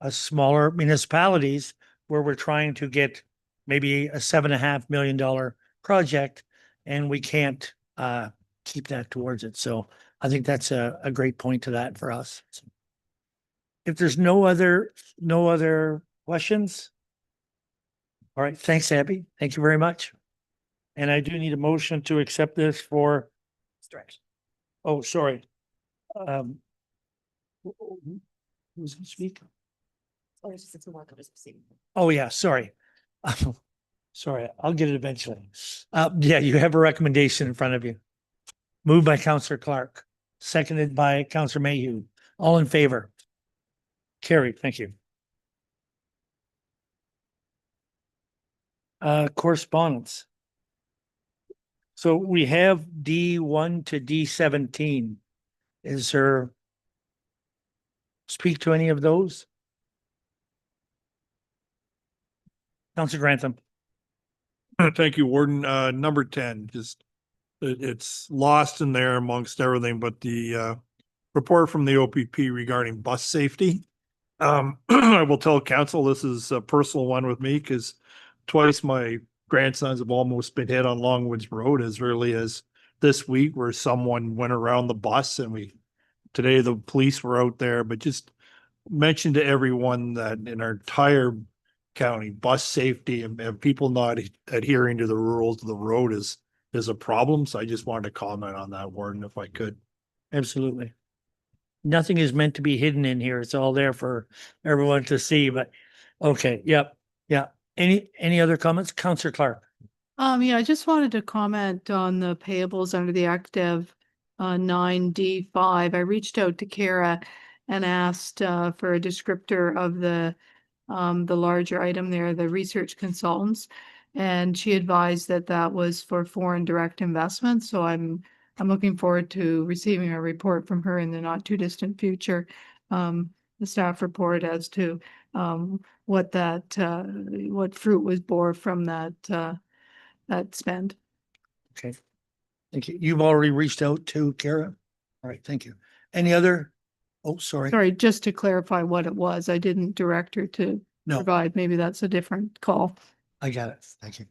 smaller municipalities where we're trying to get maybe a $7.5 million project, and we can't keep that towards it. So I think that's a great point to that for us. So if there's no other questions. All right, thanks, Abby. Thank you very much. And I do need a motion to accept this for. Oh, sorry. Who's speaking? Oh, yeah, sorry. Sorry, I'll get it eventually. Yeah, you have a recommendation in front of you. Moved by Counselor Clark, seconded by Counselor Mayhew. All in favor? Carried. Thank you. Correspondence. So we have D1 to D17. Is there speak to any of those? Counselor Grantham. Thank you, Warden. Number 10, just it's lost in there amongst everything, but the report from the OPP regarding bus safety. I will tell council this is a personal one with me because twice my grandsons have almost been hit on Longwoods Road as early as this week, where someone went around the bus, and today the police were out there, but just mention to everyone that in our entire county, bus safety and people not adhering to the rules of the road is a problem. So I just wanted to comment on that, Warden, if I could. Absolutely. Nothing is meant to be hidden in here. It's all there for everyone to see, but okay, yep, yeah. Any other comments? Counselor Clark. Yeah, I just wanted to comment on the payables under the active 9D5. I reached out to Kara and asked for a descriptor of the larger item there, the research consultants. And she advised that that was for foreign direct investments. So I'm looking forward to receiving a report from her in the not too distant future. The staff report as to what fruit was bore from that spend. Okay. Thank you. You've already reached out to Kara? All right, thank you. Any other? Oh, sorry. Sorry, just to clarify what it was. I didn't direct her to No, provide. Maybe that's a different call. I got it. Thank you.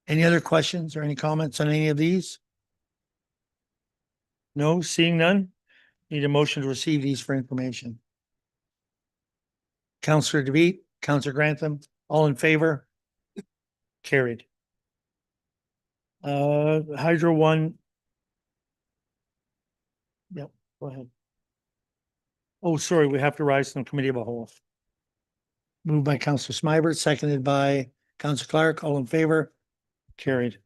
Any other questions or any comments on any of these? No, seeing none? Need a motion to receive these for information. Counselor DeVite, Counselor Grantham, all in favor? Carried. Hydro one. Yep, go ahead. Oh, sorry, we have to rise from committee of a whole. Moved by Counselor Smibert, seconded by Counselor Clark, all in favor? Carried.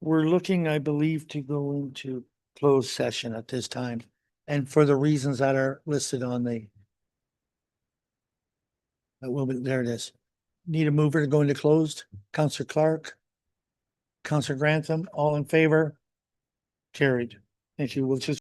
We're looking, I believe, to go into closed session at this time, and for the reasons that are listed on the. There it is. Need a mover to go into closed. Counselor Clark. Counselor Grantham, all in favor? Carried. Thank you. We'll just